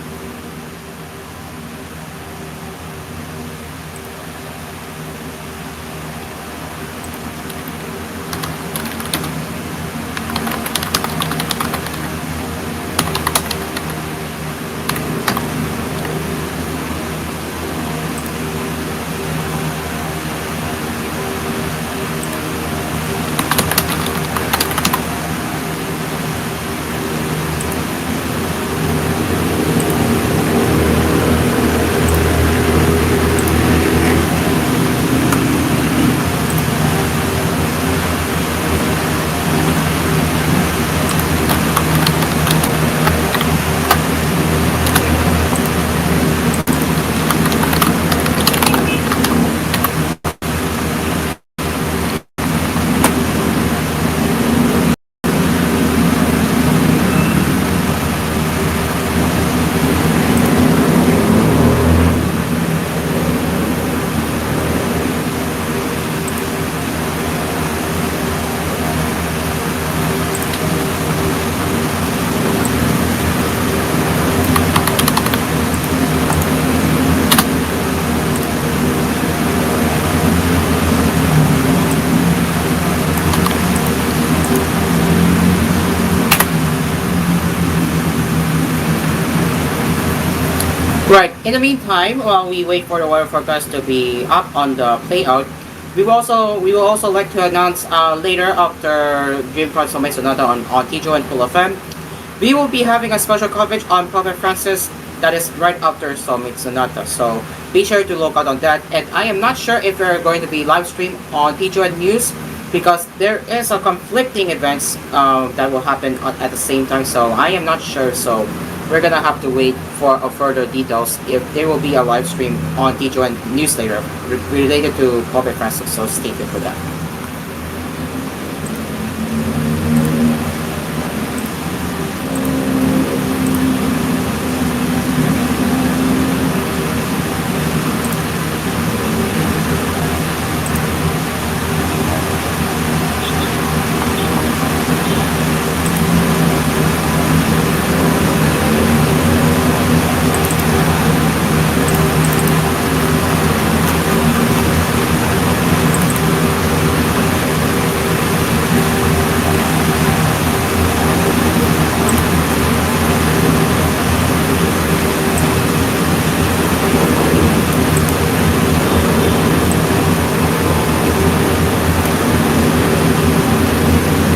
Right. In the meantime, while we wait for the weather forecast to be up on the playout, we will also like to announce later after Dream Concert May Sonata on TGON and koolFM. We will be having a special coverage on Pope Francis that is right after Summit Sonata. So be sure to look out on that. And I am not sure if we're going to be live stream on TGON News because there is a conflicting events that will happen at the same time. So I am not sure. So we're gonna have to wait for further details if there will be a live stream on TGON News later related to Pope Francis. So stay tuned for that.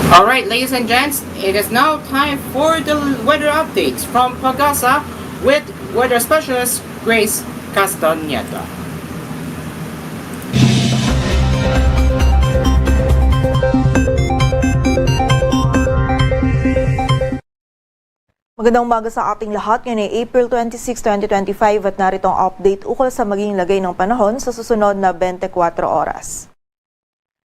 Alright, ladies and gents, it is now time for the weather updates from Pagasa with weather specialist Grace Castañeda. Magandang umaga sa ating lahat. Ngayon ay April 26, 2025 at narito ang update ukol sa magiging lagay ng panahon sa susunod na 24 oras.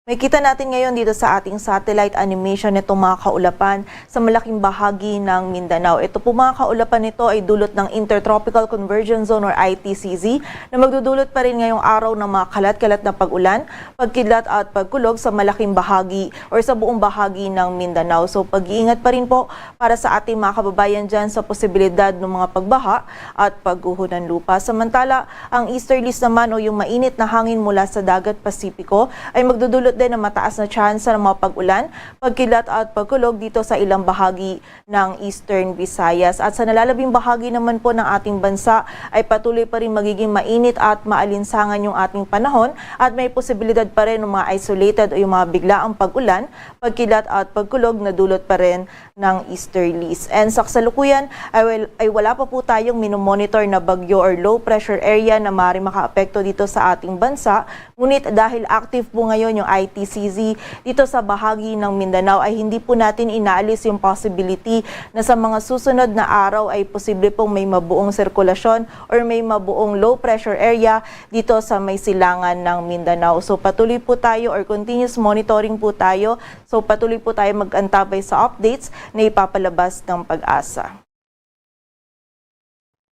Makikita natin ngayon dito sa ating satellite animation itong mga kaulapan sa malaking bahagi ng Mindanao. Ito po mga kaulapan nito ay dulot ng Intertropical Convergence Zone or ITCZ na magdudulot pa rin ngayong araw ng mga kalat-kalat na pag-ulan, pagkidlat at pagkulog sa malaking bahagi or sa buong bahagi ng Mindanao. So pag-iingat pa rin po para sa ating mga kababayan dyan sa posibilidad ng mga pagbaha at pagguho ng lupa. Samantala, ang easterlies naman o yung mainit na hangin mula sa dagat Pasipiko ay magdudulot din na mataas na tsansa ng mga pag-ulan, pagkilat at pagkulog dito sa ilang bahagi ng Eastern Visayas. At sa nalalabing bahagi naman po ng ating bansa ay patuloy pa rin magiging mainit at maalinsangan yung ating panahon at may posibilidad pa rin ng mga isolated o yung mga biglaang pag-ulan, pagkilat at pagkulog na dulot pa rin ng easterlies. And sa kasalukuyan ay wala pa po tayong minomonitor na bagyo or low pressure area na maaaring makaapekto dito sa ating bansa. Ngunit dahil active po ngayon yung ITCZ dito sa bahagi ng Mindanao ay hindi po natin inaalis yung possibility na sa mga susunod na araw ay posible pong may mabuong sirkulasyon or may mabuong low pressure area dito sa may silangan ng Mindanao. So patuloy po tayo or continuous monitoring po tayo. So patuloy po tayo mag-antabay sa updates na ipapalabas ng Pag-asa.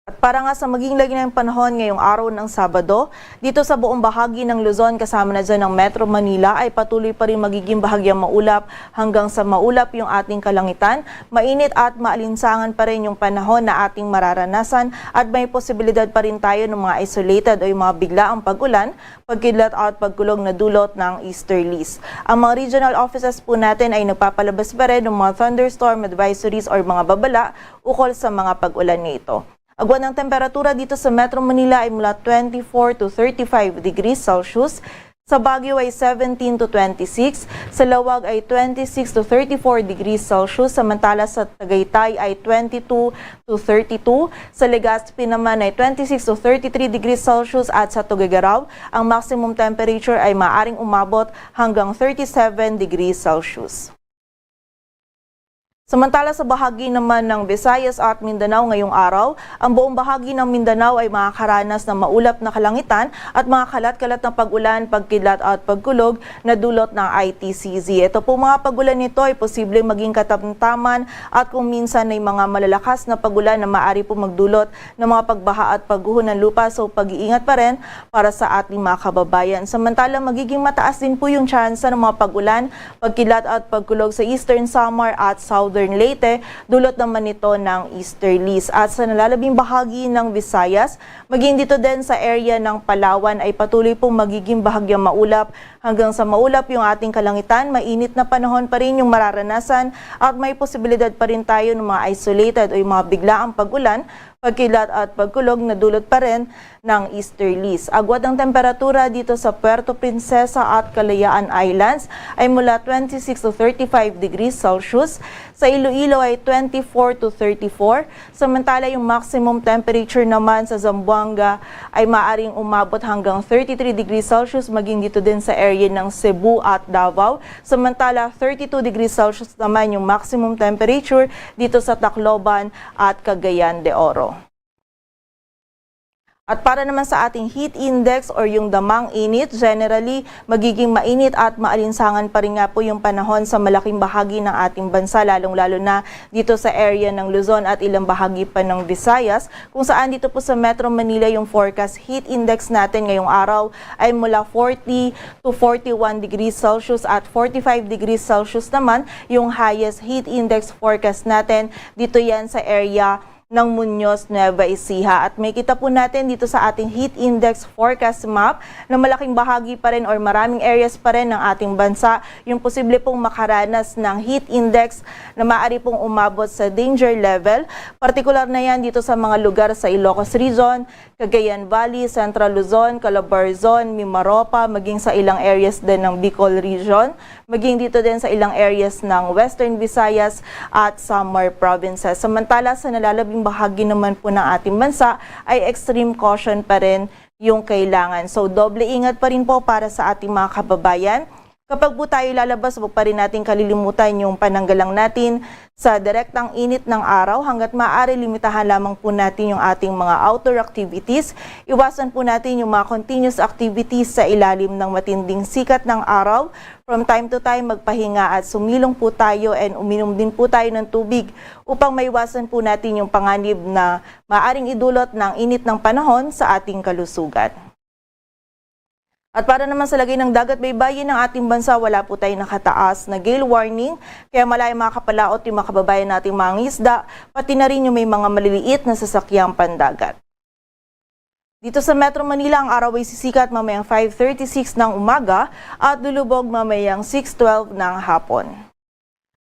At para nga sa maging lagi ng panahon ngayong araw ng Sabado, dito sa buong bahagi ng Luzon kasama na dyan ng Metro Manila ay patuloy pa rin magiging bahagyang maulap hanggang sa maulap yung ating kalangitan. Mainit at maalinsangan pa rin yung panahon na ating mararanasan at may posibilidad pa rin tayo ng mga isolated o yung mga biglaang pag-ulan, pagkilat at pagkulog na dulot ng easterlies. Ang mga regional offices po natin ay nagpapalabas pa rin ng mga thunderstorm advisories or mga babala ukol sa mga pag-ulan nito. Agwan ng temperatura dito sa Metro Manila ay mula 24 to 35 degrees Celsius. Sa Baguio ay 17 to 26. Sa Lawag ay 26 to 34 degrees Celsius. Samantala sa Tagaytay ay 22 to 32. Sa Legazpi naman ay 26 to 33 degrees Celsius. At sa Tuguegarao, ang maximum temperature ay maaring umabot hanggang 37 degrees Celsius. Samantala sa bahagi naman ng Visayas at Mindanao ngayong araw, ang buong bahagi ng Mindanao ay makakaranas ng maulap na kalangitan at mga kalat-kalat na pag-ulan, pagkilat at pagkulog na dulot ng ITCZ. Ito po mga pag-ulan nito ay posibleng maging katamtaman at kung minsan ay mga malalakas na pag-ulan na maaari po magdulot ng mga pagbaha at pagguho ng lupa. So pag-iingat pa rin para sa ating mga kababayan. Samantala magiging mataas din po yung tsansa ng mga pag-ulan, pagkilat at pagkulog sa Eastern Samar at Southern Leyte, dulot naman ito ng easterlies. At sa nalalabing bahagi ng Visayas, maging dito din sa area ng Palawan ay patuloy pong magiging bahagyang maulap hanggang sa maulap yung ating kalangitan. Mainit na panahon pa rin yung mararanasan at may posibilidad pa rin tayo ng mga isolated o yung mga biglaang pag-ulan, pagkilat at pagkulog na dulot pa rin ng easterlies. Agwat ang temperatura dito sa Puerto Princesa at Kalayaan Islands ay mula 26 to 35 degrees Celsius. Sa Iloilo ay 24 to 34. Samantala yung maximum temperature naman sa Zamboanga ay maaring umabot hanggang 33 degrees Celsius, maging dito din sa area ng Cebu at Davao. Samantala 32 degrees Celsius naman yung maximum temperature dito sa Tacloban at Cagayan de Oro. At para naman sa ating heat index or yung damang init, generally magiging mainit at maalinsangan pa rin nga po yung panahon sa malaking bahagi ng ating bansa, lalong-lalo na dito sa area ng Luzon at ilang bahagi pa ng Visayas, kung saan dito po sa Metro Manila yung forecast heat index natin ngayong araw ay mula 40 to 41 degrees Celsius at 45 degrees Celsius naman yung highest heat index forecast natin. Dito yan sa area ng Muñoz, Nueva Ecija. At may kita po natin dito sa ating heat index forecast map na malaking bahagi pa rin or maraming areas pa rin ng ating bansa yung posible pong makaranas ng heat index na maaari pong umabot sa danger level. Partikular na yan dito sa mga lugar sa Ilocos Region, Cagayan Valley, Central Luzon, Calabarzon, Mimaropa, maging sa ilang areas din ng Bicol Region, maging dito din sa ilang areas ng Western Visayas at Samar Provinces. Samantala sa nalalabing bahagi naman po ng ating bansa ay extreme caution pa rin yung kailangan. So doble ingat pa rin po para sa ating mga kababayan. Kapag po tayo lalabas, huwag pa rin natin kalilimutan yung pananggalang natin sa direktang init ng araw. Hanggat maaari, limitahan lamang po natin yung ating mga outdoor activities. Iwasan po natin yung mga continuous activities sa ilalim ng matinding sikat ng araw. From time to time, magpahinga at sumilong po tayo and uminom din po tayo ng tubig upang maiwasan po natin yung panganib na maaring idulot ng init ng panahon sa ating kalusugan. At para naman sa lagay ng dagat baybayin ng ating bansa, wala po tayong nakataas na gale warning, kaya malayang makakapalaot yung mga kababayan nating mga isda, pati na rin yung may mga maliliit na sasakyang pandagat. Dito sa Metro Manila, ang araw ay sisikat mamayang 5:36 ng umaga at lulubog mamayang 6:12 ng hapon.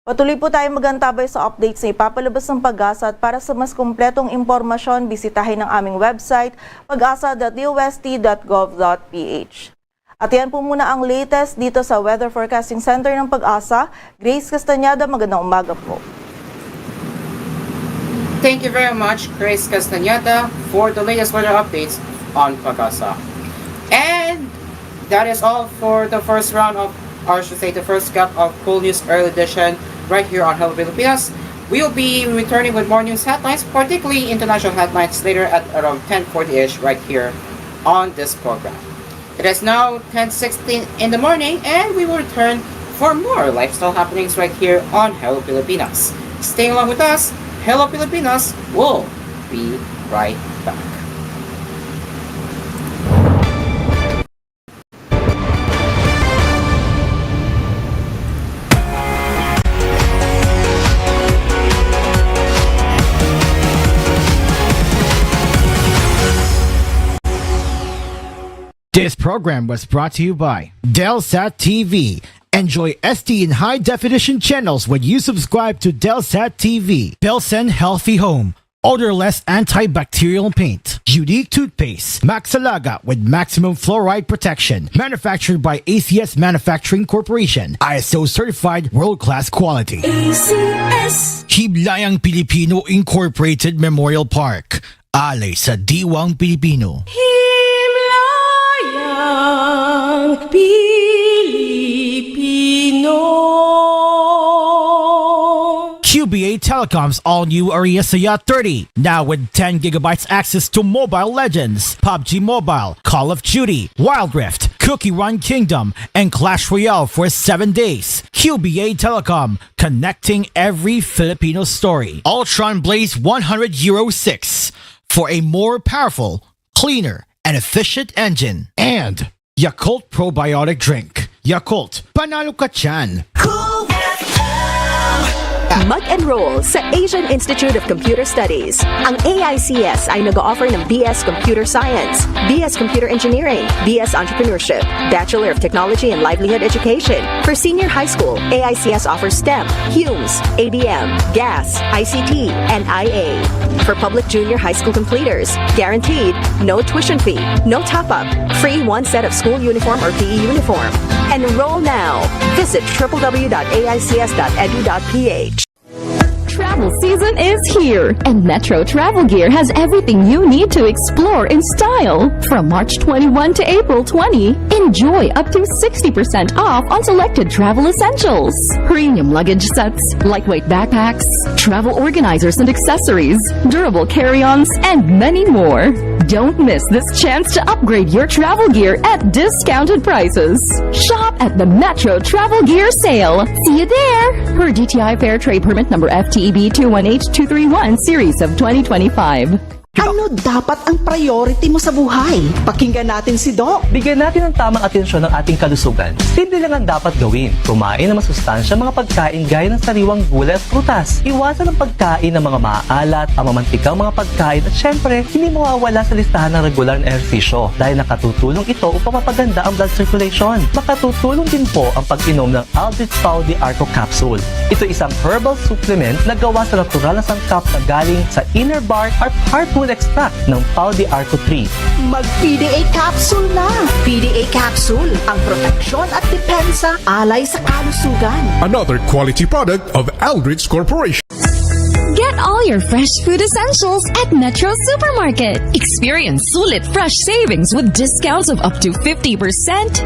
Patuloy po tayong magantabay sa updates na ipapalabas ng Pag-asa at para sa mas kumpletong impormasyon, bisitahin ang aming website pag-asa.dost.gov.ph. At yan po muna ang latest dito sa Weather Forecasting Center ng Pag-asa. Grace Castañeda, magandang umaga po. Thank you very much, Grace Castañeda, for the latest weather updates on Pag-asa. And that is all for the first round of, or I should say the first cut of koolNews Early Edition right here on Hello Pilipinas. We'll be returning with more news headlines, particularly international headlines, later at around 10:40ish right here on this program. It is now 10:16 in the morning, and we will return for more lifestyle happenings right here on Hello Pilipinas. Stay along with us. Hello Pilipinas will be right back. This program was brought to you by Delsat TV. Enjoy SD and high definition channels when you subscribe to Delsat TV. Belsen Healthy Home. Odorless antibacterial paint. Unique toothpaste. Maxalaga with maximum fluoride protection. Manufactured by ACS Manufacturing Corporation. ISO certified world-class quality. ACS. Himlayang Pilipino Incorporated Memorial Park. Alay sa Diwang Pilipino. Himlayang Pilipino. QBA Telecom's all-new Aria Saya 30. Now with 10 gigabytes access to Mobile Legends, PUBG Mobile, Call of Duty, Wild Rift, Cookie Run Kingdom, and Clash Royale for 7 days. QBA Telecom, connecting every Filipino story. Ultron Blaze 100 Euro 6 for a more powerful, cleaner, and efficient engine. And Yakult Probiotic Drink. Yakult, panalo ka dyan. Mag-enroll sa Asian Institute of Computer Studies. Ang AICS ay nag-offer ng BS Computer Science, BS Computer Engineering, BS Entrepreneurship, Bachelor of Technology and Livelihood Education. For senior high school, AICS offers STEM, HUMS, ABM, GAS, ICT, and IA. For public junior high school completers, guaranteed, no tuition fee, no top-up, free one set of school uniform or PE uniform. Enroll now. Visit www.aics.edu.ph. Travel season is here, and Metro Travel Gear has everything you need to explore in style. From March 21 to April 20, enjoy up to 60% off on selected travel essentials. Premium luggage sets, lightweight backpacks, travel organizers and accessories, durable carry-ons, and many more. Don't miss this chance to upgrade your travel gear at discounted prices. Shop at the Metro Travel Gear Sale. See you there! Per DTI Fair Trade Permit number FTEB 21H231 Series of 2025. Ano dapat ang priority mo sa buhay? Pakinggan natin si Doc. Bigyan natin ng tamang atensyon ng ating kalusugan. Simple lang ang dapat gawin. Kumain ng masustansya mga pagkain gaya ng sariwang gulay at prutas. Iwasan ang pagkain ng mga maaalat, ang mamantikang mga pagkain at syempre, hindi mawawala sa listahan ng regular na ehersisyo dahil nakatutulong ito upang mapaganda ang blood circulation. Makatutulong din po ang pag-inom ng Aldrich Pau de Arco Capsule. Ito isang herbal supplement na gawa sa natural na sangkap na galing sa inner bark or heartwood extract ng Pau de Arco tree. Mag-PDA capsule na! PDA capsule, ang proteksyon at depensa alay sa kalusugan. Another quality product of Aldrich Corporation. Get all your fresh food essentials at Metro Supermarket. Experience sulit fresh savings with discounts of up to 50%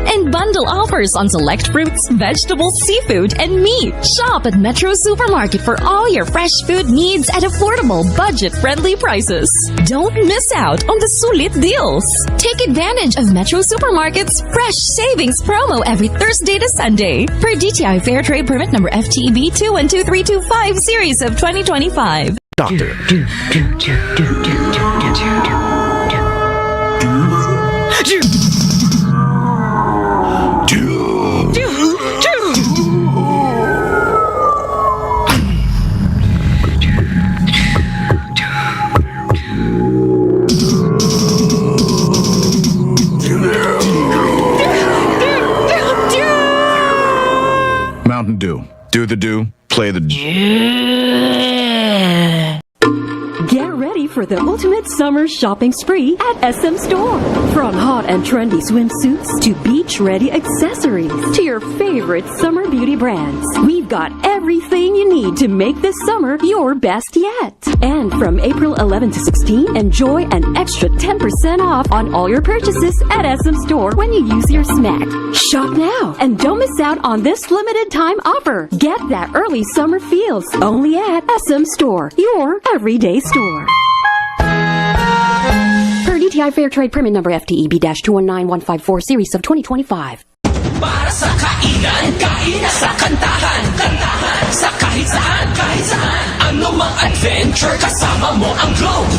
and bundle offers on select fruits, vegetables, seafood, and meat. Shop at Metro Supermarket for all your fresh food needs at affordable, budget-friendly prices. Don't miss out on the sulit deals. Take advantage of Metro Supermarket's fresh savings promo every Thursday to Sunday. Per DTI Fair Trade Permit number FTEB 212325 Series of 2025. Doctor. on do. Do the do, play the Get ready for the ultimate summer shopping spree at SM Store. From hot and trendy swimsuits to beach-ready accessories to your favorite summer beauty brands, we've got everything you need to make this summer your best yet. And from April 11 to 16, enjoy an extra 10% off on all your purchases at SM Store when you use your SMAC. Shop now and don't miss out on this limited time offer. Get that early summer feels only at SM Store, your everyday store. Per DTI Fair Trade Permit number FTEB-219154 series of 2025. Para sa kainan, kain na sa kantahan, kantahan sa kahit saan, kahit saan. Ano mang adventure, kasama mo ang Globe.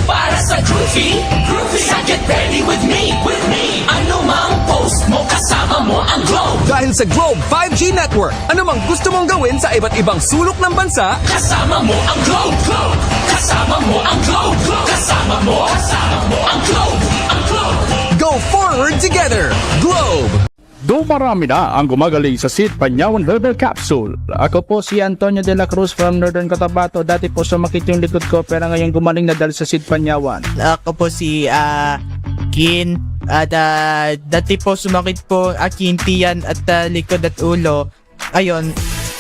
Para sa groovy, groovy sa Get Ready with me, with me. Ano mang post mo, kasama mo ang Globe. Dahil sa Globe 5G Network, ano mang gusto mong gawin sa iba't ibang sulok ng bansa, kasama mo ang Globe, Globe. Kasama mo ang Globe, Globe. Kasama mo ang Globe, ang Globe. Go forward together, Globe! Dumarami na ang gumagaling sa Sid Panyawan Herbal Capsule. Ako po si Antonio de la Cruz from Northern Cotabato. Dati po sumakit yung likod ko pero ngayon gumaling na dahil sa Sid Panyawan. Ako po si Kin. At dati po sumakit po aking tiyan at likod at ulo. Ayun,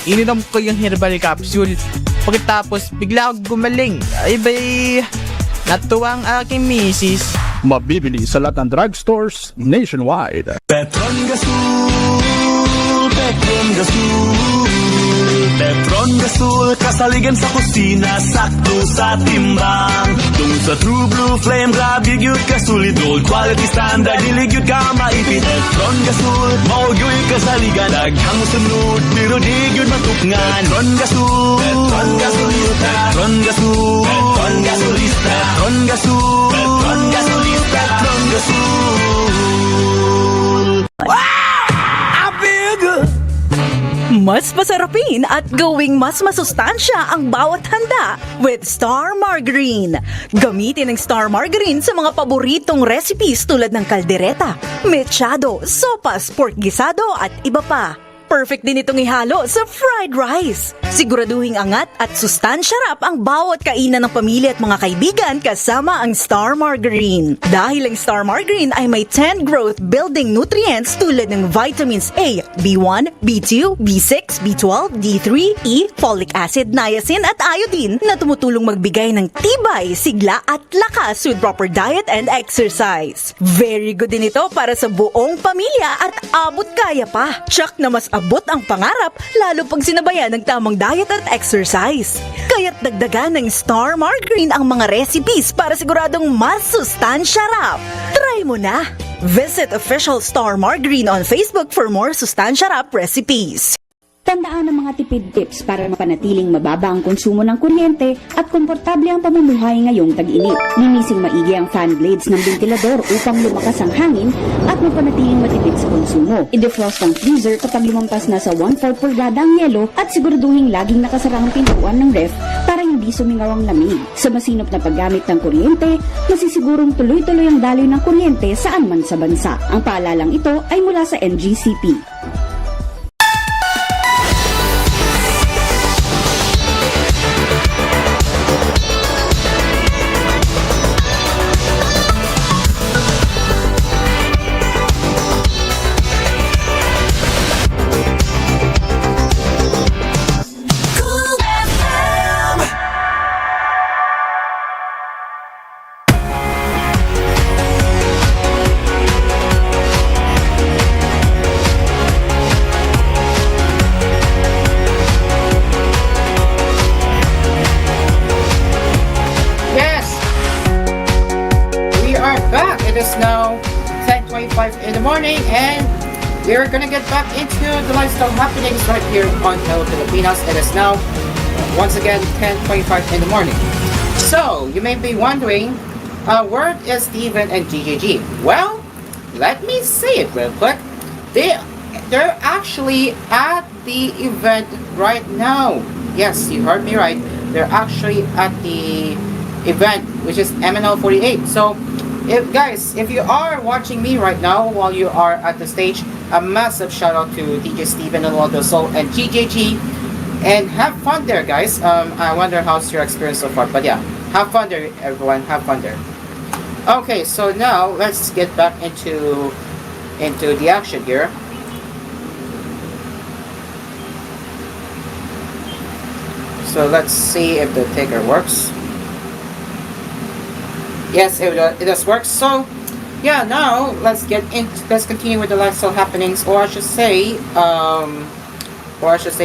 ininom ko yung herbal capsule. Pagkatapos bigla ako gumaling. Ay bay, natuwang aking misis. Mabibili sa lahat ng drugstores nationwide. Petron Gasul, Petron Gasul, Petron Gasul, kasaligan sa kusina, sakto sa timbang. Tung sa True Blue Flame, grabe yun kasulid, gold quality standard, dilig yun ka maipit. Petron Gasul, maugoy kasaligan, daghang sunod, pero di yun matukngan. Petron Gasul, Petron Gasolista, Petron Gasul, Petron Gasolista, Petron Gasul, Petron Gasolista, Petron Gasul. I feel good. Mas masarapin at gawing mas masustansya ang bawat handa with Star Margarine. Gamitin ang Star Margarine sa mga paboritong recipes tulad ng kaldereta, mechado, sopas, pork gisado at iba pa. Perfect din itong ihalo sa fried rice. Siguraduhing angat at sustansyarap ang bawat kainan ng pamilya at mga kaibigan kasama ang Star Margarine. Dahil ang Star Margarine ay may 10 growth building nutrients tulad ng vitamins A, B1, B2, B6, B12, D3, E, folic acid, niacin at iodine na tumutulong magbigay ng tibay, sigla at lakas with proper diet and exercise. Very good din ito para sa buong pamilya at abot kaya pa. Tsak na mas abot ang pangarap lalo pag sinabayan ng tamang diet at exercise. Kaya't dagdagan ng Star Margarine ang mga recipes para siguradong mas sustansyarap. Try mo na! Visit official Star Margarine on Facebook for more sustansyarap recipes. Tandaan ang mga tipid tips para mapanatiling mababa ang konsumo ng kuryente at komportable ang pamumuhay ngayong tag-init. Linising maigi ang fan blades ng ventilador upang lumakas ang hangin at mapanatiling matipid sa konsumo. I-defrost ang freezer kapag lumampas na sa 1/4 pulgada ang yelo at siguraduhin laging nakasara ang pintuan ng ref para hindi sumingaw ang lamig. Sa masinop na paggamit ng kuryente, masisigurong tuloy-tuloy ang daloy ng kuryente saan man sa bansa. Ang paalalang ito ay mula sa NGCP. We're gonna get back into the lifestyle happenings right here on Hello Pilipinas. It is now, once again, 10:25 in the morning. So, you may be wondering, where is Steven and GGG? Well, let me say it real quick. They're actually at the event right now. Yes, you heard me right. They're actually at the event, which is MNL 48. So, if you are watching me right now while you are at the stage, a massive shout out to DJ Steven and Waldo Soul and GJG, and have fun there, guys. I wonder how's your experience so far, but yeah, have fun there, everyone. Have fun there. Okay, so now let's get back into the action here. So let's see if the ticker works. Yes, it does work. So yeah, now let's continue with the lifestyle happenings, or I should say,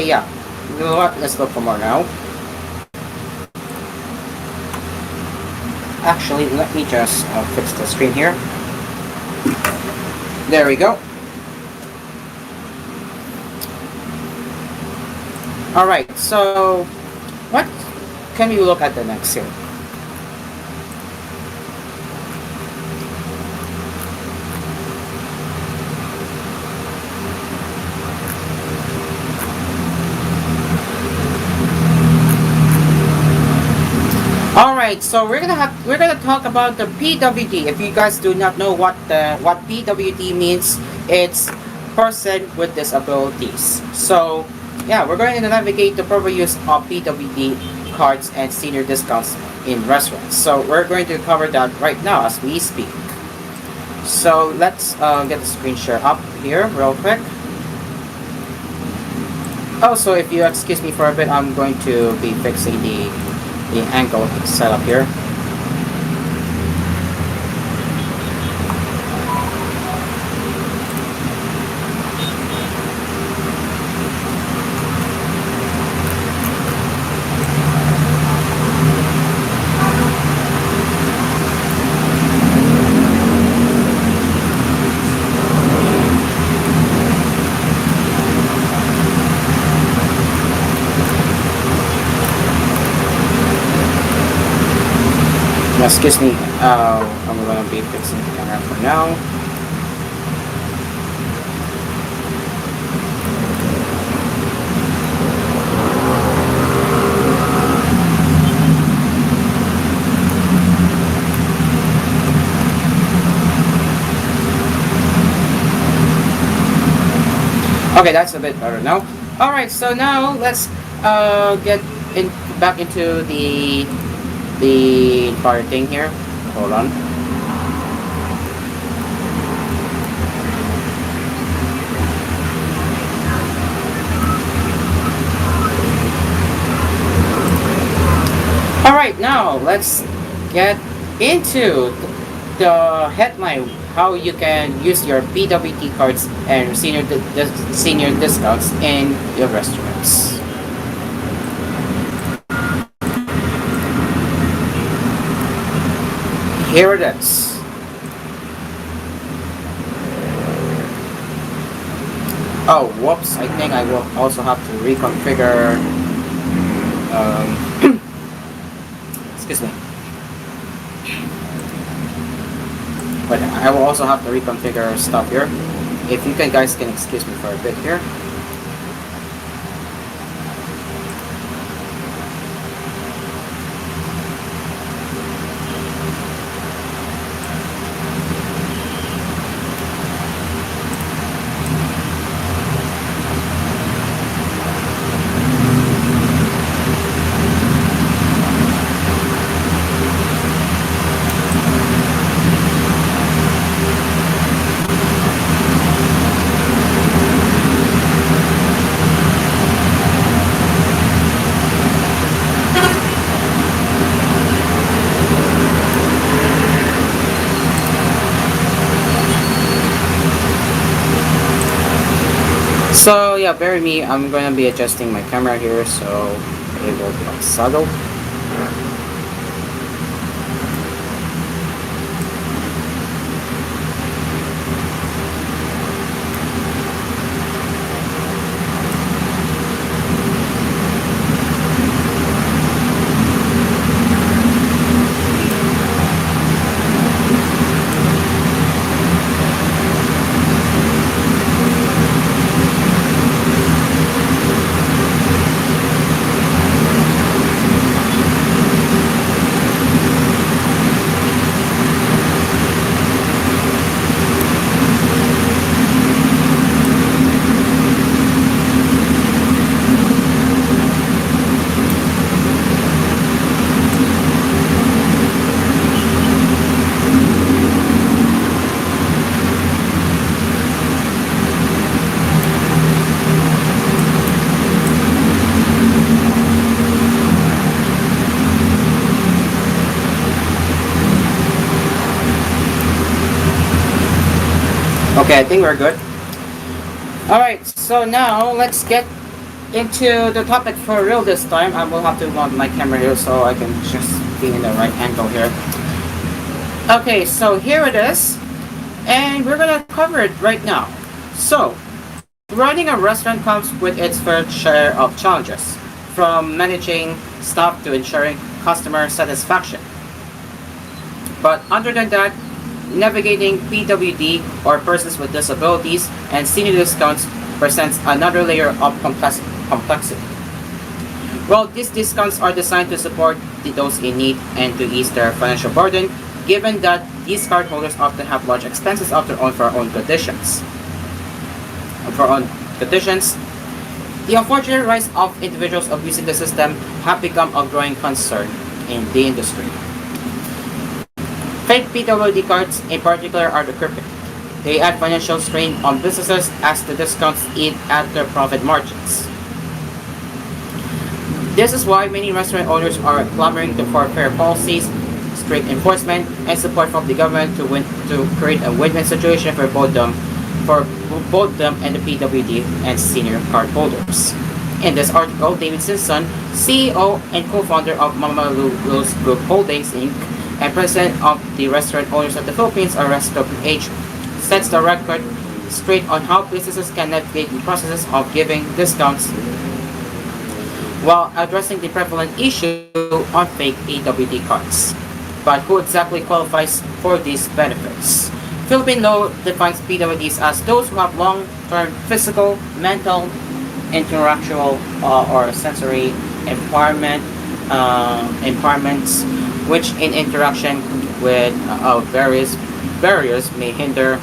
yeah. You know what? Let's look for more now. Actually, let me just fix the screen here. There we go. Alright, so what can we look at the next here? Alright, so we're gonna talk about the PWD. If you guys do not know what PWD means, it's person with disabilities. So yeah, we're going to navigate the proper use of PWD cards and senior discounts in restaurants. So we're going to cover that right now as we speak. So let's get the screen share up here real quick. Also, if you excuse me for a bit, I'm going to be fixing the angle setup here. Excuse me, I'm gonna be fixing the camera for now. Okay, that's a bit better now. Alright, so now let's get back into the entire thing here. Hold on. Alright, now let's get into the headline, how you can use your PWT cards and senior discounts in your restaurants. Here it is. Oh, whoops, I think I will also have to reconfigure, excuse me. But I will also have to reconfigure stuff here. If you guys can excuse me for a bit here. So yeah, bear with me, I'm gonna be adjusting my camera here so it will be subtle. Okay, I think we're good. Alright, so now let's get into the topic for real this time. I will have to mount my camera here so I can just be in the right angle here. Okay, so here it is. And we're gonna cover it right now. So, running a restaurant comes with its fair share of challenges, from managing staff to ensuring customer satisfaction. But other than that, navigating PWD or persons with disabilities and senior discounts presents another layer of complexity. Well, these discounts are designed to support those in need and to ease their financial burden, given that these cardholders often have large expenses of their own for their own conditions. The unfortunate rise of individuals abusing the system have become a growing concern in the industry. Fake PWD cards in particular are the culprit. They add financial strain on businesses as the discounts eat at their profit margins. This is why many restaurant owners are clamoring for fair policies, strict enforcement, and support from the government to create a win-win situation for both them and the PWD and senior cardholders. In this article, David Simpson, CEO and co-founder of Mama Lou's Group Holdings Inc. and president of the Restaurant Owners of the Philippines, or TVH, sets the record straight on how businesses can navigate the processes of giving discounts while addressing the prevalent issue on fake PWD cards. But who exactly qualifies for these benefits? Philippine law defines PWDs as those who have long-term physical, mental, intellectual, or sensory impairments, which in interaction with various barriers may hinder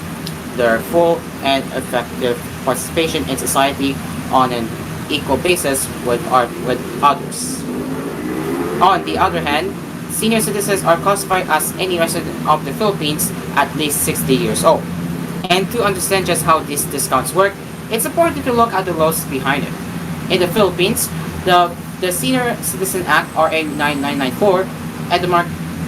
their full and effective participation in society on an equal basis with others. On the other hand, senior citizens are classified as any resident of the Philippines at least 60 years old. And to understand just how these discounts work, it's important to look at the laws behind it. In the Philippines, the Senior Citizen Act, RA 9994, and the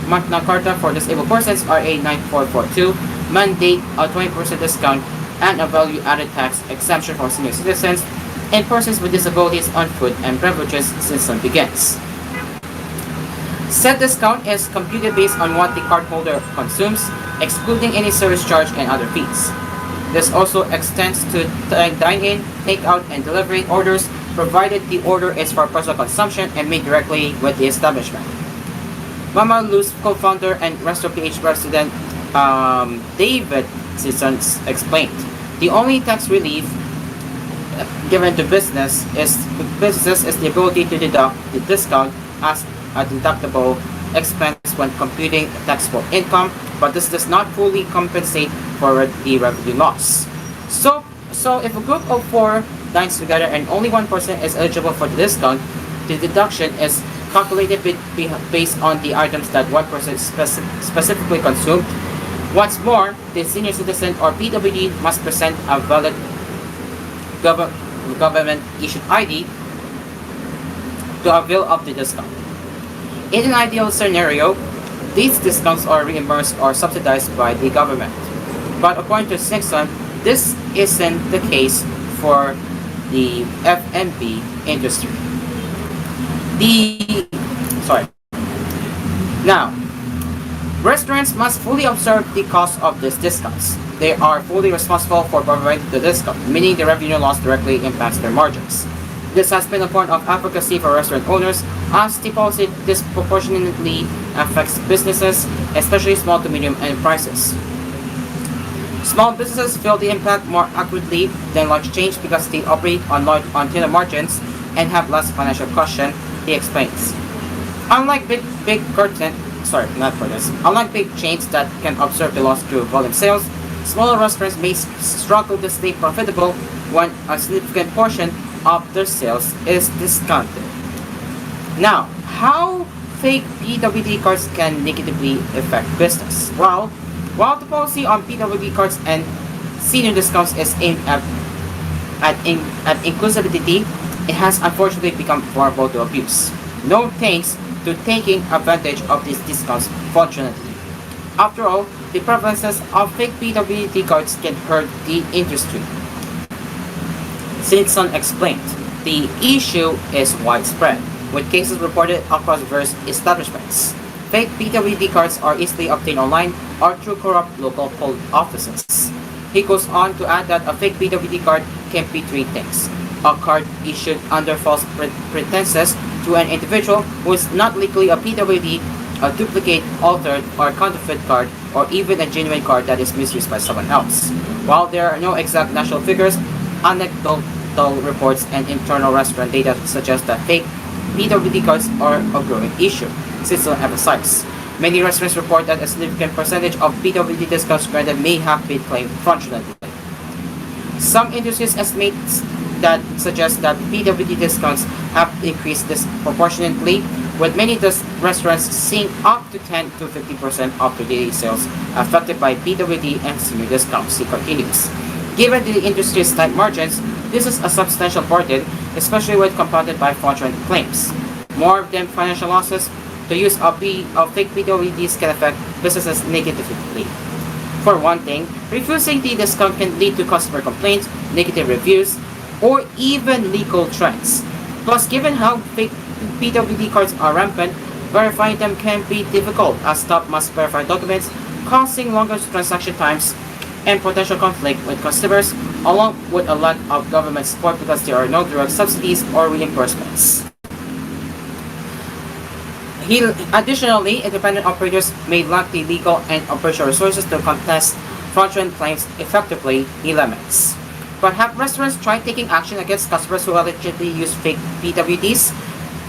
Magna Carta for Disabled Persons, RA 9442, mandate a 20% discount and a value-added tax exemption for senior citizens and persons with disabilities on food and beverages since some begins. Said discount is computed based on what the cardholder consumes, excluding any service charge and other fees. This also extends to dine-in, take-out, and delivery orders, provided the order is for personal consumption and made directly with the establishment. Mama Lou's co-founder and Restaurant PH president David Simpson explained, the only tax relief given to businesses is the ability to deduct the discount as a deductible expense when computing taxable income, but this does not fully compensate for the revenue loss. So if a group of 4 dines together and only one person is eligible for the discount, the deduction is calculated based on the items that one person specifically consumed. What's more, the senior citizen or PWD must present a valid government-issued ID to avail of the discount. In an ideal scenario, these discounts are reimbursed or subsidized by the government. But according to Simpson, this isn't the case for the F&B industry. Now, restaurants must fully absorb the cost of these discounts. They are fully responsible for providing the discount, meaning the revenue loss directly impacts their margins. This has been a point of advocacy for restaurant owners, as the policy disproportionately affects businesses, especially small to medium enterprises. Small businesses feel the impact more accurately than large chains because they operate on thinner margins and have less financial cushion, he explains. Unlike big chains that can absorb the loss through volume sales, smaller restaurants may struggle to stay profitable when a significant portion of their sales is discounted. Now, how fake PWD cards can negatively affect business? Well, while the policy on PWD cards and senior discounts is aimed at inclusivity, it has unfortunately become vulnerable to abuse. No thanks to taking advantage of these discounts fraudulently. After all, the prevalence of fake PWD cards can hurt the industry. Sinson explained, the issue is widespread, with cases reported across various establishments. Fake PWD cards are easily obtained online or through corrupt local post offices. He goes on to add that a fake PWD card can be three things: a card issued under false pretenses to an individual who is not legally a PWD, a duplicate, altered, or counterfeit card, or even a genuine card that is misused by someone else. While there are no exact national figures, anecdotal reports and internal restaurant data suggest that fake PWD cards are a growing issue. Cicel emphasized, many restaurants report that a significant percentage of PWD discounts granted may have been claimed fraudulently. Some industries estimates that suggest that PWD discounts have increased disproportionately, with many restaurants seeing up to 10 to 50% of their daily sales affected by PWD and senior discounts, he continues. Given the industry's tight margins, this is a substantial burden, especially when compounded by fraudulent claims. More than financial losses, the use of fake PWDs can affect businesses negatively. For one thing, refusing the discount can lead to customer complaints, negative reviews, or even legal threats. Plus, given how fake PWD cards are rampant, verifying them can be difficult as staff must verify documents, causing longer transaction times and potential conflict with customers, along with a lack of government support because there are no direct subsidies or reimbursements. Additionally, independent operators may lack the legal and operational resources to contest fraudulent claims effectively, he laments. But have restaurants tried taking action against customers who allegedly use fake PWDs?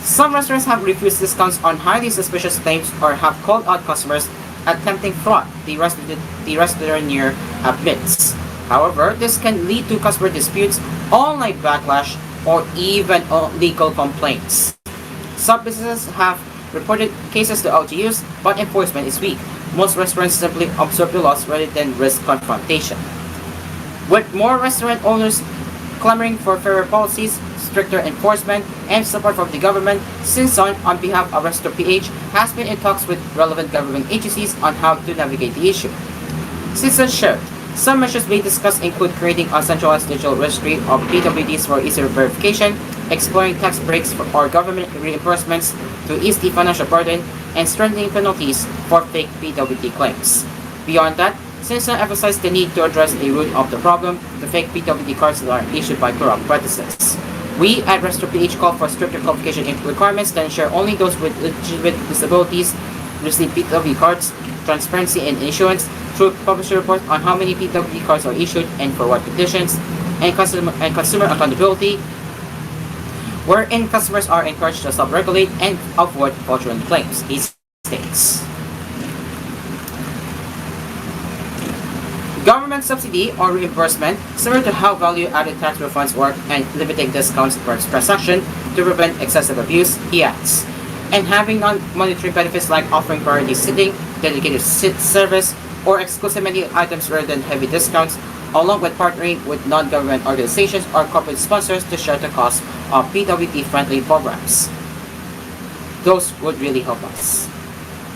Some restaurants have refused discounts on highly suspicious claims or have called out customers attempting fraud, the restaurant near admits. However, this can lead to customer disputes, online backlash, or even legal complaints. Some businesses have reported cases to LGUs, but enforcement is weak. Most restaurants simply observe the laws rather than risk confrontation. With more restaurant owners clamoring for fairer policies, stricter enforcement, and support from the government, Sinson, on behalf of Restaurant PH, has been in talks with relevant government agencies on how to navigate the issue. Sinson shared, some measures being discussed include creating a centralized digital registry of PWDs for easier verification, exploring tax breaks or government reimbursements to ease the financial burden, and strengthening penalties for fake PWD claims. Beyond that, Sinson emphasized the need to address the root of the problem, the fake PWD cards that are issued by corrupt practices. We at Restaurant PH call for stricter qualification requirements to ensure only those with legitimate disabilities receive PWD cards, transparency in issuance through published reports on how many PWD cards are issued and for what conditions, and consumer accountability, wherein customers are encouraged to self-regulate and avoid fraudulent claims, he states. Government subsidy or reimbursement, similar to how value-added tax refunds work, and limiting discounts per transaction to prevent excessive abuse, he adds. And having non-monetary benefits like offering priority sitting, dedicated service, or exclusive menu items rather than heavy discounts, along with partnering with non-government organizations or corporate sponsors to share the cost of PWD-friendly programs. Those would really help us.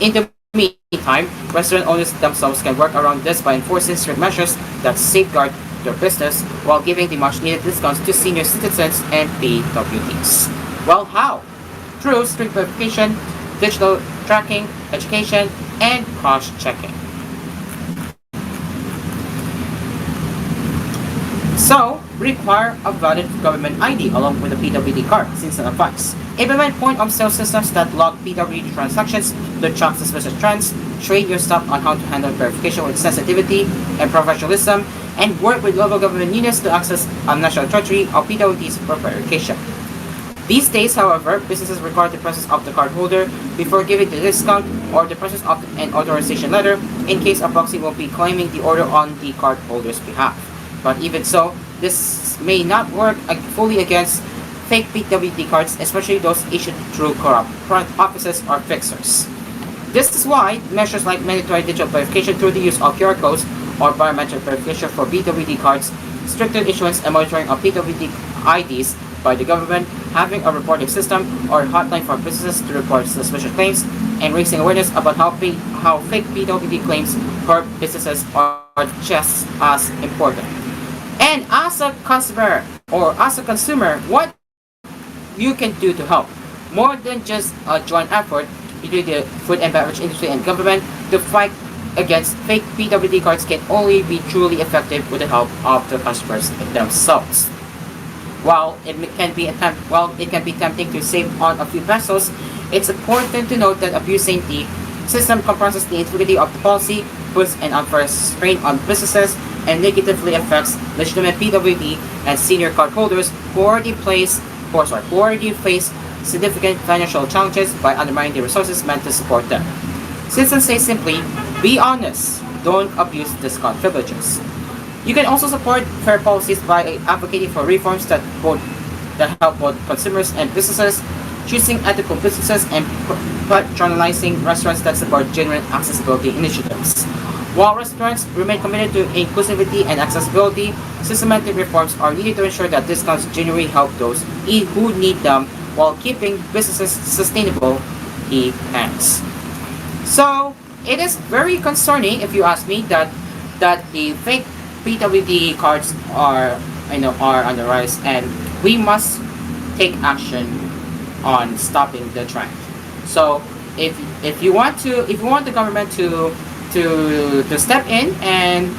In the meantime, restaurant owners themselves can work around this by enforcing strict measures that safeguard their business while giving the much-needed discounts to senior citizens and PWDs. Well, how? Through strict verification, digital tracking, education, and cross-checking. So, require a valid government ID along with a PWD card, since an advice. Implement point-of-sale systems that log PWD transactions to track suspicious trends, train your staff on how to handle verification with sensitivity and professionalism, and work with local government units to access a national treasury of PWDs for verification. These days, however, businesses require the presence of the cardholder before giving the discount or the presence of an authorization letter in case a proxy will be claiming the order on the cardholder's behalf. But even so, this may not work fully against fake PWD cards, especially those issued through corrupt offices or fixers. This is why measures like mandatory digital verification through the use of QR codes or biometric verification for PWD cards, stricter issuance and monitoring of PWD IDs by the government, having a reporting system or hotline for businesses to report suspicious claims, and raising awareness about how fake PWD claims hurt businesses are just as important. And as a customer or as a consumer, what you can do to help? More than just a joint effort between the food and beverage industry and government, the fight against fake PWD cards can only be truly effective with the help of the customers themselves. While it can be tempting to save on a few pesos, it's important to note that abusing the system compromises the integrity of the policy, puts an unfair strain on businesses, and negatively affects legitimate PWD and senior cardholders who already face significant financial challenges by undermining the resources meant to support them. Citizens say simply, be honest, don't abuse discount privileges. You can also support fair policies by advocating for reforms that help both consumers and businesses, choosing ethical businesses, and patronizing restaurants that support genuine accessibility initiatives. While restaurants remain committed to inclusivity and accessibility, systematic reforms are needed to ensure that discounts genuinely help those who need them while keeping businesses sustainable, he adds. So, it is very concerning, if you ask me, that the fake PWD cards are on the rise, and we must take action on stopping the trend. So if you want the government to step in and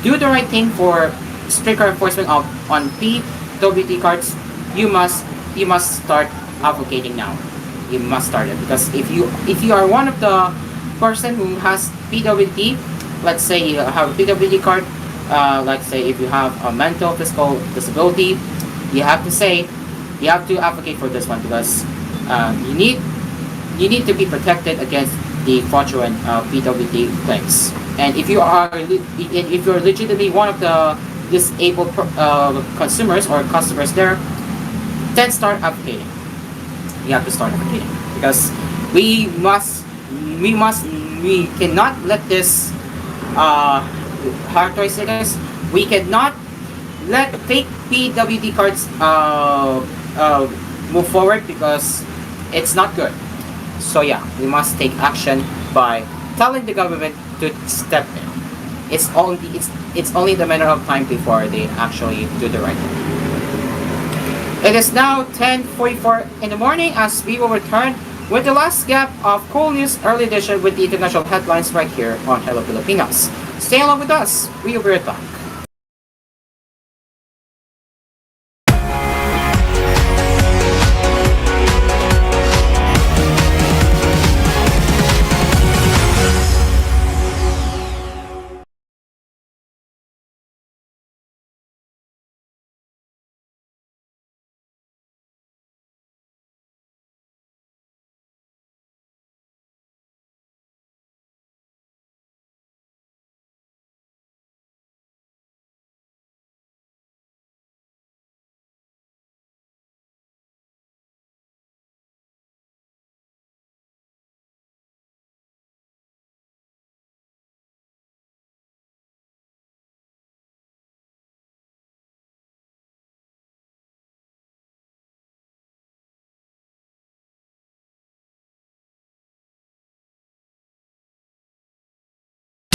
do the right thing for stricter enforcement on PWD cards, you must start advocating now. You must start it, because if you are one of the person who has PWD, let's say you have a PWD card, let's say if you have a mental physical disability, you have to advocate for this one, because you need to be protected against the fraudulent PWD claims. And if you're legitimately one of the disabled consumers or customers there, then start advocating. You have to start advocating, because we cannot let this we cannot let fake PWD cards move forward, because it's not good. So yeah, we must take action by telling the government to step in. It's only the matter of time before they actually do the right thing. It is now 10:44 in the morning as we will return with the last gap of koolNews Early Edition with the international headlines right here on Hello Pilipinas. Stay along with us. We will be right back.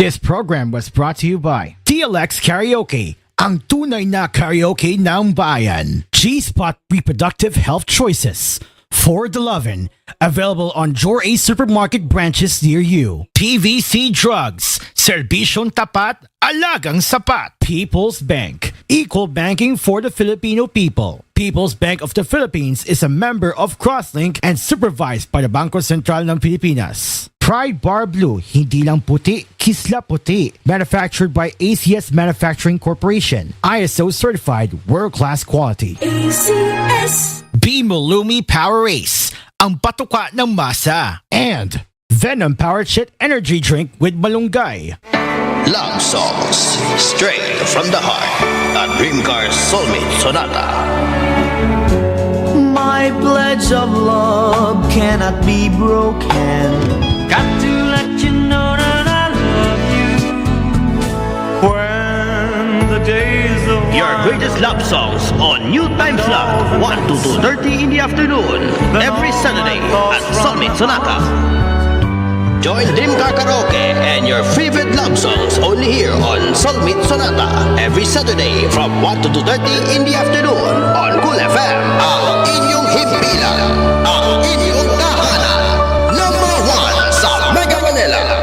This program was brought to you by DLX Karaoke, ang tunay na karaoke ng bayan. G-Spot Reproductive Health Choices. For the Lovin', available on Jor A supermarket branches near you. TVC Drugs, serbisyong tapat, alagang sapat. People's Bank, equal banking for the Filipino people. People's Bank of the Philippines is a member of Crosslink and supervised by the Bangko Sentral ng Pilipinas. Pride Bar Blue, hindi lang puti, kisla puti. Manufactured by ACS Manufacturing Corporation. ISO certified, world-class quality. ACS. B Mulumi Power Ace, ang patuka ng masa. And Venom Power Chit Energy Drink with malunggay. Love songs, straight from the heart. A Dream Car Soulmate Sonata. My pledge of love cannot be broken. Got to let you know that I love you. When the days of Your greatest love songs on new time slot 1 to 2:30 in the afternoon every Saturday at Summit Sonata. Join Dream Car Karaoke and your favorite love songs only here on Summit Sonata every Saturday from 1 to 2:30 in the afternoon on koolFM. Ang inyong himpilan, ang inyong tahanan. Number 1 sa Mega Manila.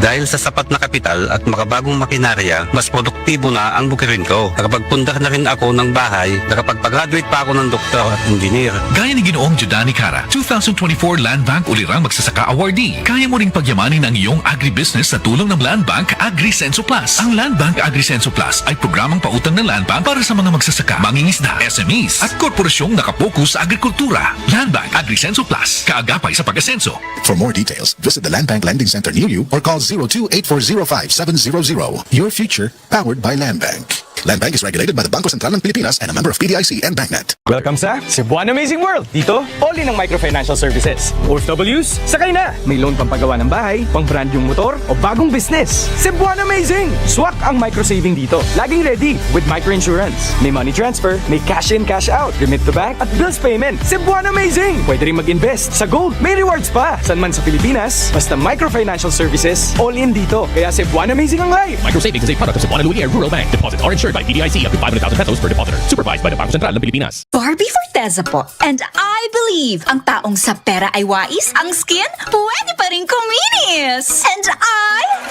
Dahil sa sapat na kapital at makabagong makinarya, mas produktibo na ang bukirin ko. Nakapagpundar na rin ako ng bahay, nakapagpag-graduate pa ako ng doktor at engineer. Gaya ni Ginoong Judani Cara, 2024 Land Bank Ulirang Magsasaka Awardee. Kaya mo ring pagyamanin ang iyong agribusiness sa tulong ng Land Bank AgriSenso Plus. Ang Land Bank AgriSenso Plus ay programang pautang ng Land Bank para sa mga magsasaka, mangingisda, SMEs at korporasyong nakapokus sa agrikultura. Land Bank AgriSenso Plus, kaagapay sa pag-asenso. For more details, visit the Land Bank Lending Center near you or call 0284055700. Your future, powered by Land Bank. Land Bank is regulated by the Bangko Sentral ng Pilipinas and a member of PDIC and BancNet. Welcome sa Cebuan Amazing World! Dito, all-in ang microfinancial services. OFWs, sakay na! May loan pampagawa ng bahay, pang brand yung motor, o bagong business. Cebuan Amazing! Swak ang microsaving dito. Laging ready with microinsurance. May money transfer, may cash in, cash out, remit to bank, at bills payment. Cebuan Amazing! Pwede rin mag-invest sa gold. May rewards pa! San man sa Pilipinas, basta microfinancial services, all-in dito. Kaya Cebuan Amazing ang life! Microsavings is a product of Cebuana Lumiere Rural Bank. Deposits are insured by PDIC up to 500,000 pesos per depositor. Supervised by the Bangko Sentral ng Pilipinas. Barbie Forteza po. And I believe ang taong sa pera ay wais, ang skin pwede pa rin kuminis. And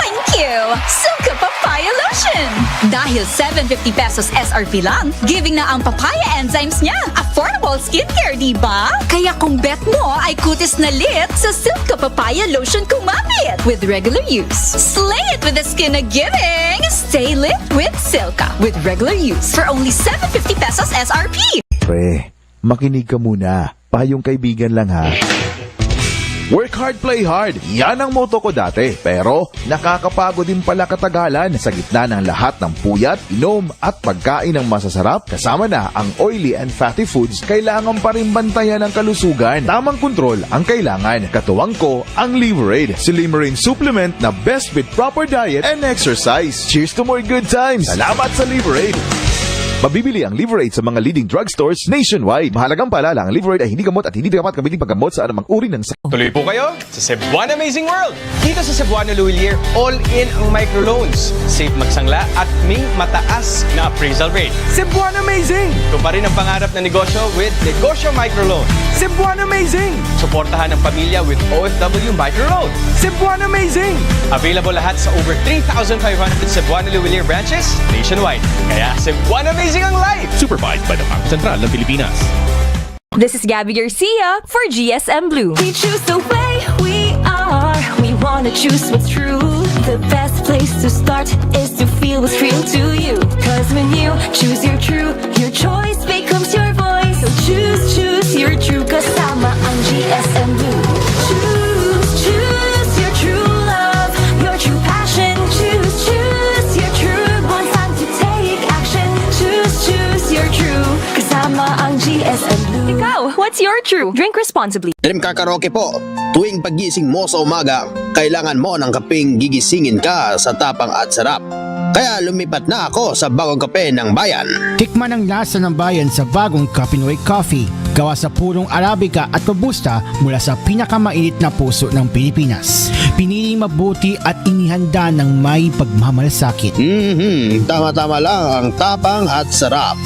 thank you, Silka Papaya Lotion. Dahil 750 pesos SRP lang, giving na ang papaya enzymes niya. Affordable skincare, di ba? Kaya kung bet mo ay kutis na lit, sa Silka Papaya Lotion kumapit. With regular use, slay it with the skin na giving. Stay lit with Silka. With regular use for only 750 pesos SRP. Pre, makinig ka muna. Payong kaibigan lang ha. Work hard, play hard. Yan ang motto ko dati. Pero nakakapagod din pala katagalan sa gitna ng lahat ng puyat, inom at pagkain ng masasarap. Kasama na ang oily and fatty foods, kailangan pa rin bantayan ang kalusugan. Tamang kontrol ang kailangan. Katuwang ko ang Liverade. Si Limerine supplement na best with proper diet and exercise. Cheers to more good times. Salamat sa Liverade. Mabibili ang Liverade sa mga leading drugstores nationwide. Mahalagang paalala, ang Liverade ay hindi gamot at hindi dapat gamitin paggamot sa anumang uri ng sakit. Tuloy po kayo sa Cebuan Amazing World! Dito sa Cebuan Lumiere, all-in ang microloans. Safe magsangla at may mataas na appraisal rate. Cebuan Amazing! Ito pa rin ang pangarap na negosyo with Negosyo Microloan. Cebuan Amazing! Suportahan ang pamilya with OFW Microloan. Cebuan Amazing! Available lahat sa over 3,500 Cebuan Lumiere branches nationwide. Kaya Cebuan Amazing ang life! Supervised by the Bangko Sentral ng Pilipinas. This is Gabby Garcia for GSM Blue. We choose the way we are. We wanna choose what's true. The best place to start is to feel what's real to you. Cause when you choose your true, your choice becomes your voice. So choose your true. Kasama ang GSM Blue. Choose your true love, your true passion. Choose your true. One time to take action. Choose your true. Kasama ang GSM Blue. Ikaw, what's your true? Drink responsibly. Dream Car Karaoke po. Tuwing paggising mo sa umaga, kailangan mo ng kapeng gigisingin ka sa tapang at sarap. Kaya lumipat na ako sa bagong kape ng bayan. Tikman ang lasa ng bayan sa bagong Kapinoy Coffee. Gawa sa purong Arabica at Robusta mula sa pinakamainit na puso ng Pilipinas. Piniling mabuti at inihanda ng may pagmamalasakit. Tama-tama lang ang tapang at sarap.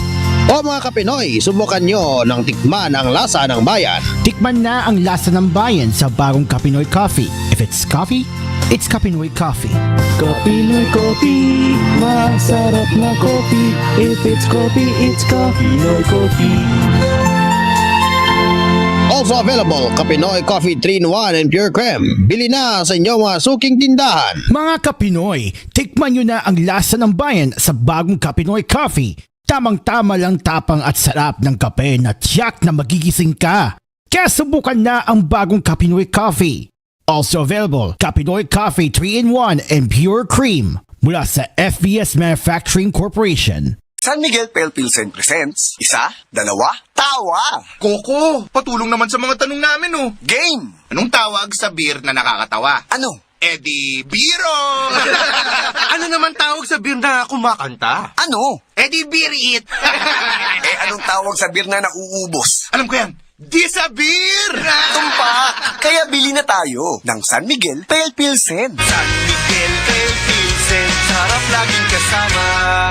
O mga Kapinoy, subukan nyo ng tikman ang lasa ng bayan. Tikman na ang lasa ng bayan sa bagong Kapinoy Coffee. If it's coffee, it's Kapinoy Coffee. Kapinoy Coffee, masarap na coffee. If it's coffee, it's Kapinoy Coffee. Also available, Kapinoy Coffee 3-in-1 and Pure Creme. Bili na sa inyong mga suking tindahan. Mga Kapinoy, tikman nyo na ang lasa ng bayan sa bagong Kapinoy Coffee. Tamang-tama lang tapang at sarap ng kape na tiyak na magigising ka. Kaya subukan na ang bagong Kapinoy Coffee. Also available, Kapinoy Coffee 3-in-1 and Pure Cream mula sa FBS Manufacturing Corporation. San Miguel Pale Pilsen presents, isa, dalawa, tawa! Coco, patulong naman sa mga tanong namin oh. Game! Anong tawag sa beer na nakakatawa? Ano? Edi biro! Ano naman tawag sa beer na kumakanta? Ano? Edi beer it! Anong tawag sa beer na nauubos? Alam ko yan! Disabir! Tumpak! Kaya bili na tayo ng San Miguel Pale Pilsen. San Miguel Pale Pilsen, sarap laging kasama.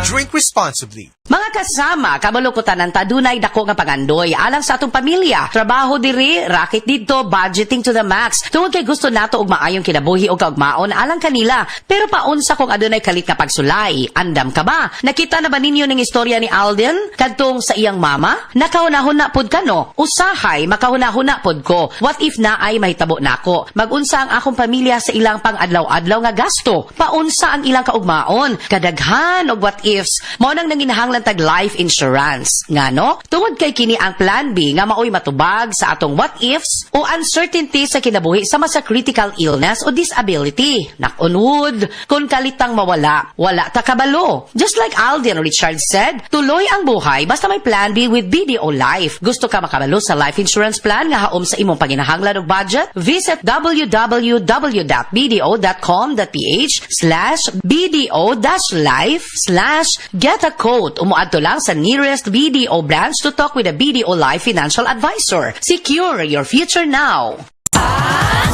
Drink responsibly. Mga kasama, kabalukutan ng tadunay dako nga pagandoy alang sa atong pamilya. Trabaho diri, racket dito, budgeting to the max. Tungod kay gusto nato og maayong kinabuhi o kaugmaon alang kanila. Pero paunsa kung adunay kalit nga pagsulay? Andam ka ba? Nakita na ba ninyo ning istorya ni Alden kadtong sa iyang mama? Nakahunahuna pod kano? Usahay makahunahuna pod ko. What if na ay mahitabo nako? Magunsa ang akong pamilya sa ilang pang-adlaw-adlaw nga gasto? Paunsa ang ilang kaugmaon? Kadaghan og what ifs. Mao nang nanginahanglan tag life insurance. Ngano? Tungod kay kini ang plan B nga maoy matubag sa atong what ifs o uncertainty sa kinabuhi sama sa critical illness o disability. Nakunod, kung kalitang mawala, wala ta kabalo. Just like Alden Richard said, tuloy ang buhay basta may plan B with BDO Life. Gusto ka makabalo sa life insurance plan nga haom sa imong panginahanglan og budget? Visit www.bdo.com.ph/bdo-life/get a quote. Umuadto lang sa nearest BDO branch to talk with a BDO Life financial advisor. Secure your future now.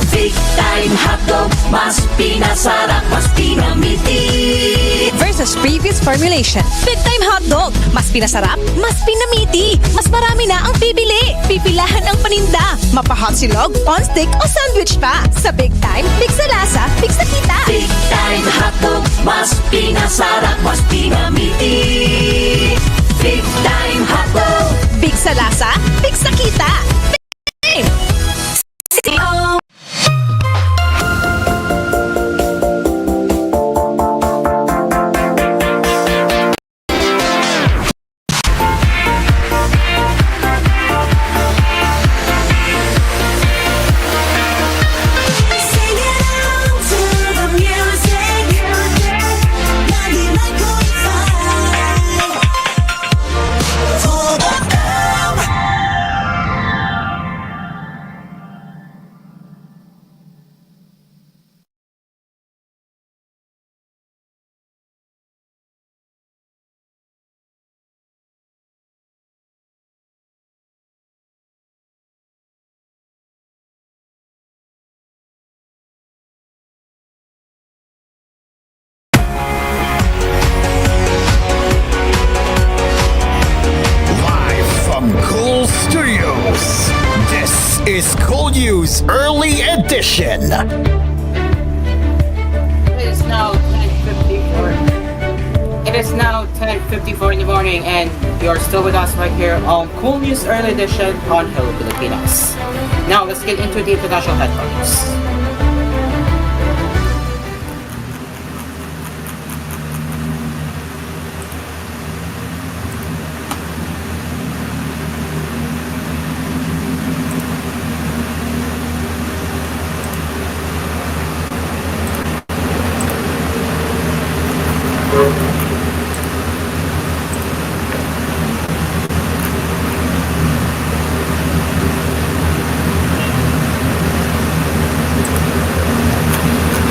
Big time hotdog, mas pinasarap, mas pinamiti. Versus previous formulation. Big time hotdog, mas pinasarap, mas pinamiti. Mas marami na ang pipili. Pipilahan ang paninda. Mapa-hot silog, on stick o sandwich pa. Sa Big Time, big sa lasa, big sa kita. Big time hotdog, mas pinasarap, mas pinamiti. Big time hotdog. Big sa lasa, big sa kita. Big Time. is koolNews Early Edition. It is now 10:54. It is now 10:54 in the morning, and you're still with us right here on koolNews Early Edition on Hello Pilipinas. Now let's get into the international headlines.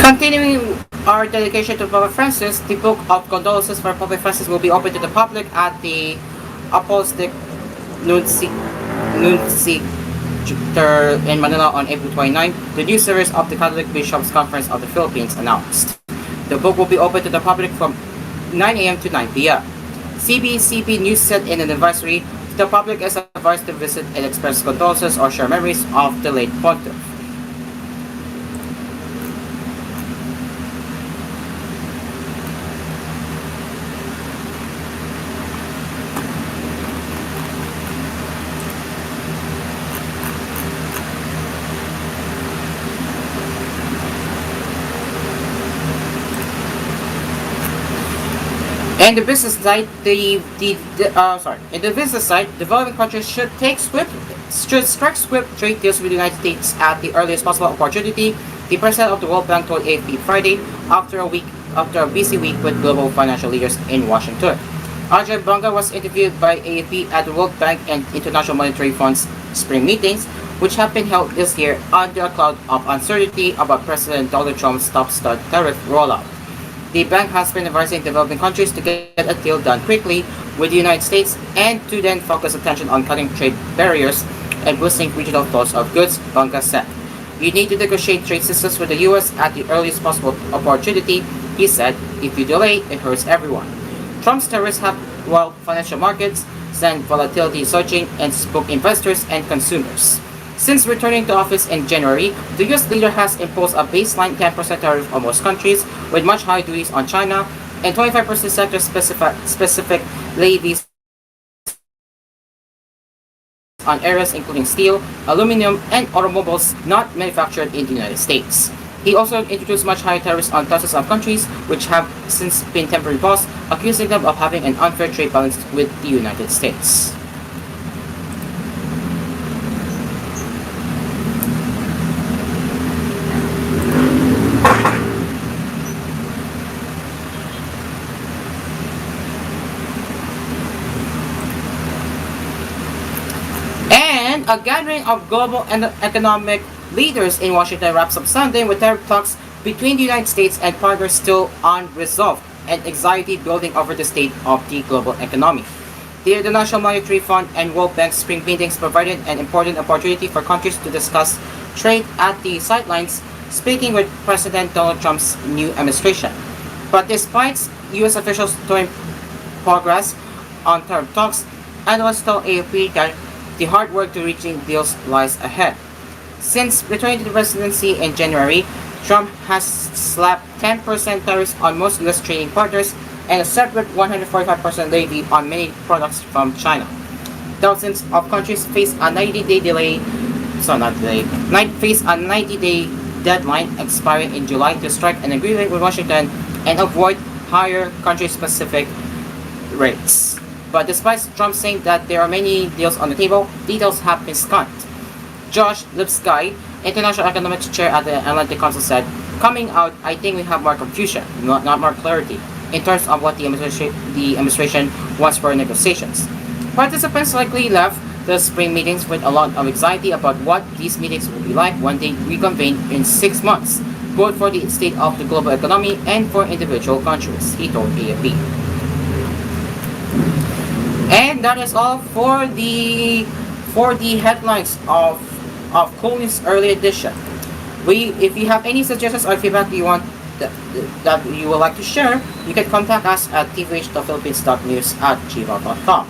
Continuing our dedication to Papa Francis, the book of condolences for Papa Francis will be open to the public at the Apostolic Nunciature in Manila on April 29. The new series of the Catholic Bishops' Conference of the Philippines announced. The book will be open to the public from 9 a.m. to 9 p.m. CBCP News said in an advisory, the public is advised to visit and express condolences or share memories of the late pontiff. In the business side, developing countries should strike swift trade deals with the United States at the earliest possible opportunity. The president of the World Bank told AFP Friday after a busy week with global financial leaders in Washington. Ajay Banga was interviewed by AFP at the World Bank and International Monetary Fund's spring meetings, which have been held this year under a cloud of uncertainty about President Donald Trump's top stud tariff rollout. The bank has been advising developing countries to get a deal done quickly with the United States and to then focus attention on cutting trade barriers and boosting regional flows of goods, Banca said. You need to negotiate trade systems with the U.S. at the earliest possible opportunity, he said. If you delay, it hurts everyone. Trump's tariffs have wild financial markets, sent volatility surging, and spooked investors and consumers. Since returning to office in January, the U.S. leader has imposed a baseline 10% tariff on most countries, with much higher duties on China and 25% sector-specific levies on areas including steel, aluminum, and automobiles not manufactured in the United States. He also introduced much higher tariffs on thousands of countries, which have since been temporarily paused, accusing them of having an unfair trade balance with the United States. A gathering of global and economic leaders in Washington wraps up Sunday with tariff talks between the United States and partners still unresolved and anxiety building over the state of the global economy. The International Monetary Fund and World Bank spring meetings provided an important opportunity for countries to discuss trade at the sidelines, speaking with President Donald Trump's new administration. But despite U.S. officials showing progress on tariff talks, analysts tell AFP that the hard work to reaching deals lies ahead. Since returning to the presidency in January, Trump has slapped 10% tariffs on most U.S. trading partners and a separate 145% levy on many products from China. Thousands of countries face a 90-day deadline expiring in July to strike an agreement with Washington and avoid higher country-specific rates. But despite Trump saying that there are many deals on the table, details have been scant. Josh Lipsky, International Economics Chair at the Atlantic Council, said, "Coming out, I think we have more confusion, not more clarity, in terms of what the administration wants for negotiations." Participants likely left the spring meetings with a lot of anxiety about what these meetings will be like when they reconvene in 6 months, both for the state of the global economy and for individual countries, he told AFP. And that is all for the headlines of koolNews Early Edition. If you have any suggestions or feedback you want that you would like to share, you can contact us at tvh.philippines.news@gmail.com.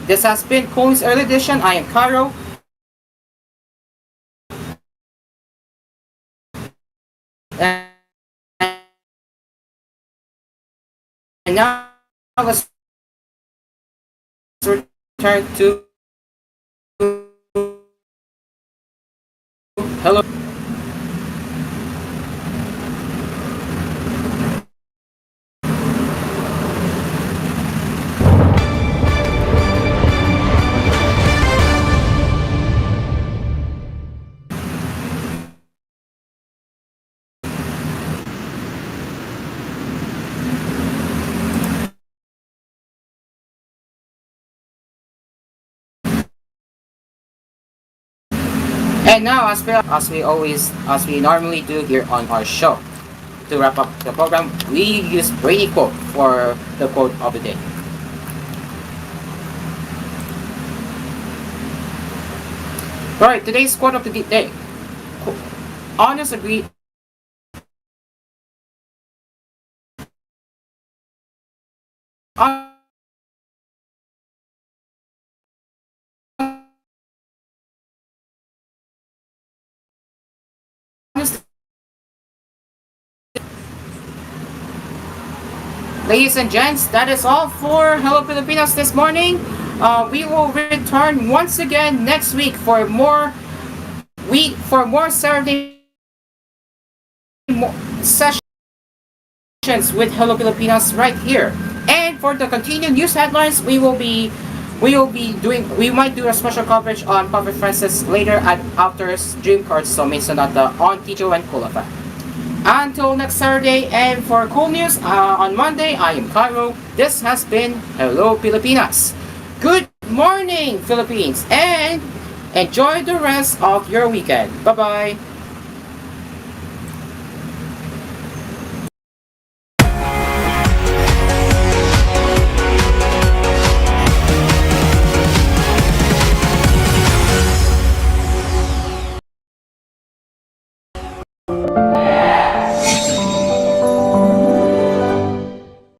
This has been koolNews Early Edition. I am Caro. And now let's return to Hello. And now, as we normally do here on our show, to wrap up the program, we use Brady quote for the quote of the day. Alright, today's quote of the day. Honest agree. Ladies and gents, that is all for Hello Pilipinas this morning. We will return once again next week for more Saturday sessions with Hello Pilipinas right here. And for the continued news headlines, we might do a special coverage on Papa Francis later after Dream Cards So May Sonata on TGON koolFM. Until next Saturday, and for koolNews on Monday, I am Cairo. This has been Hello Pilipinas. Good morning, Philippines, and Enjoy the rest of your weekend. Bye-bye!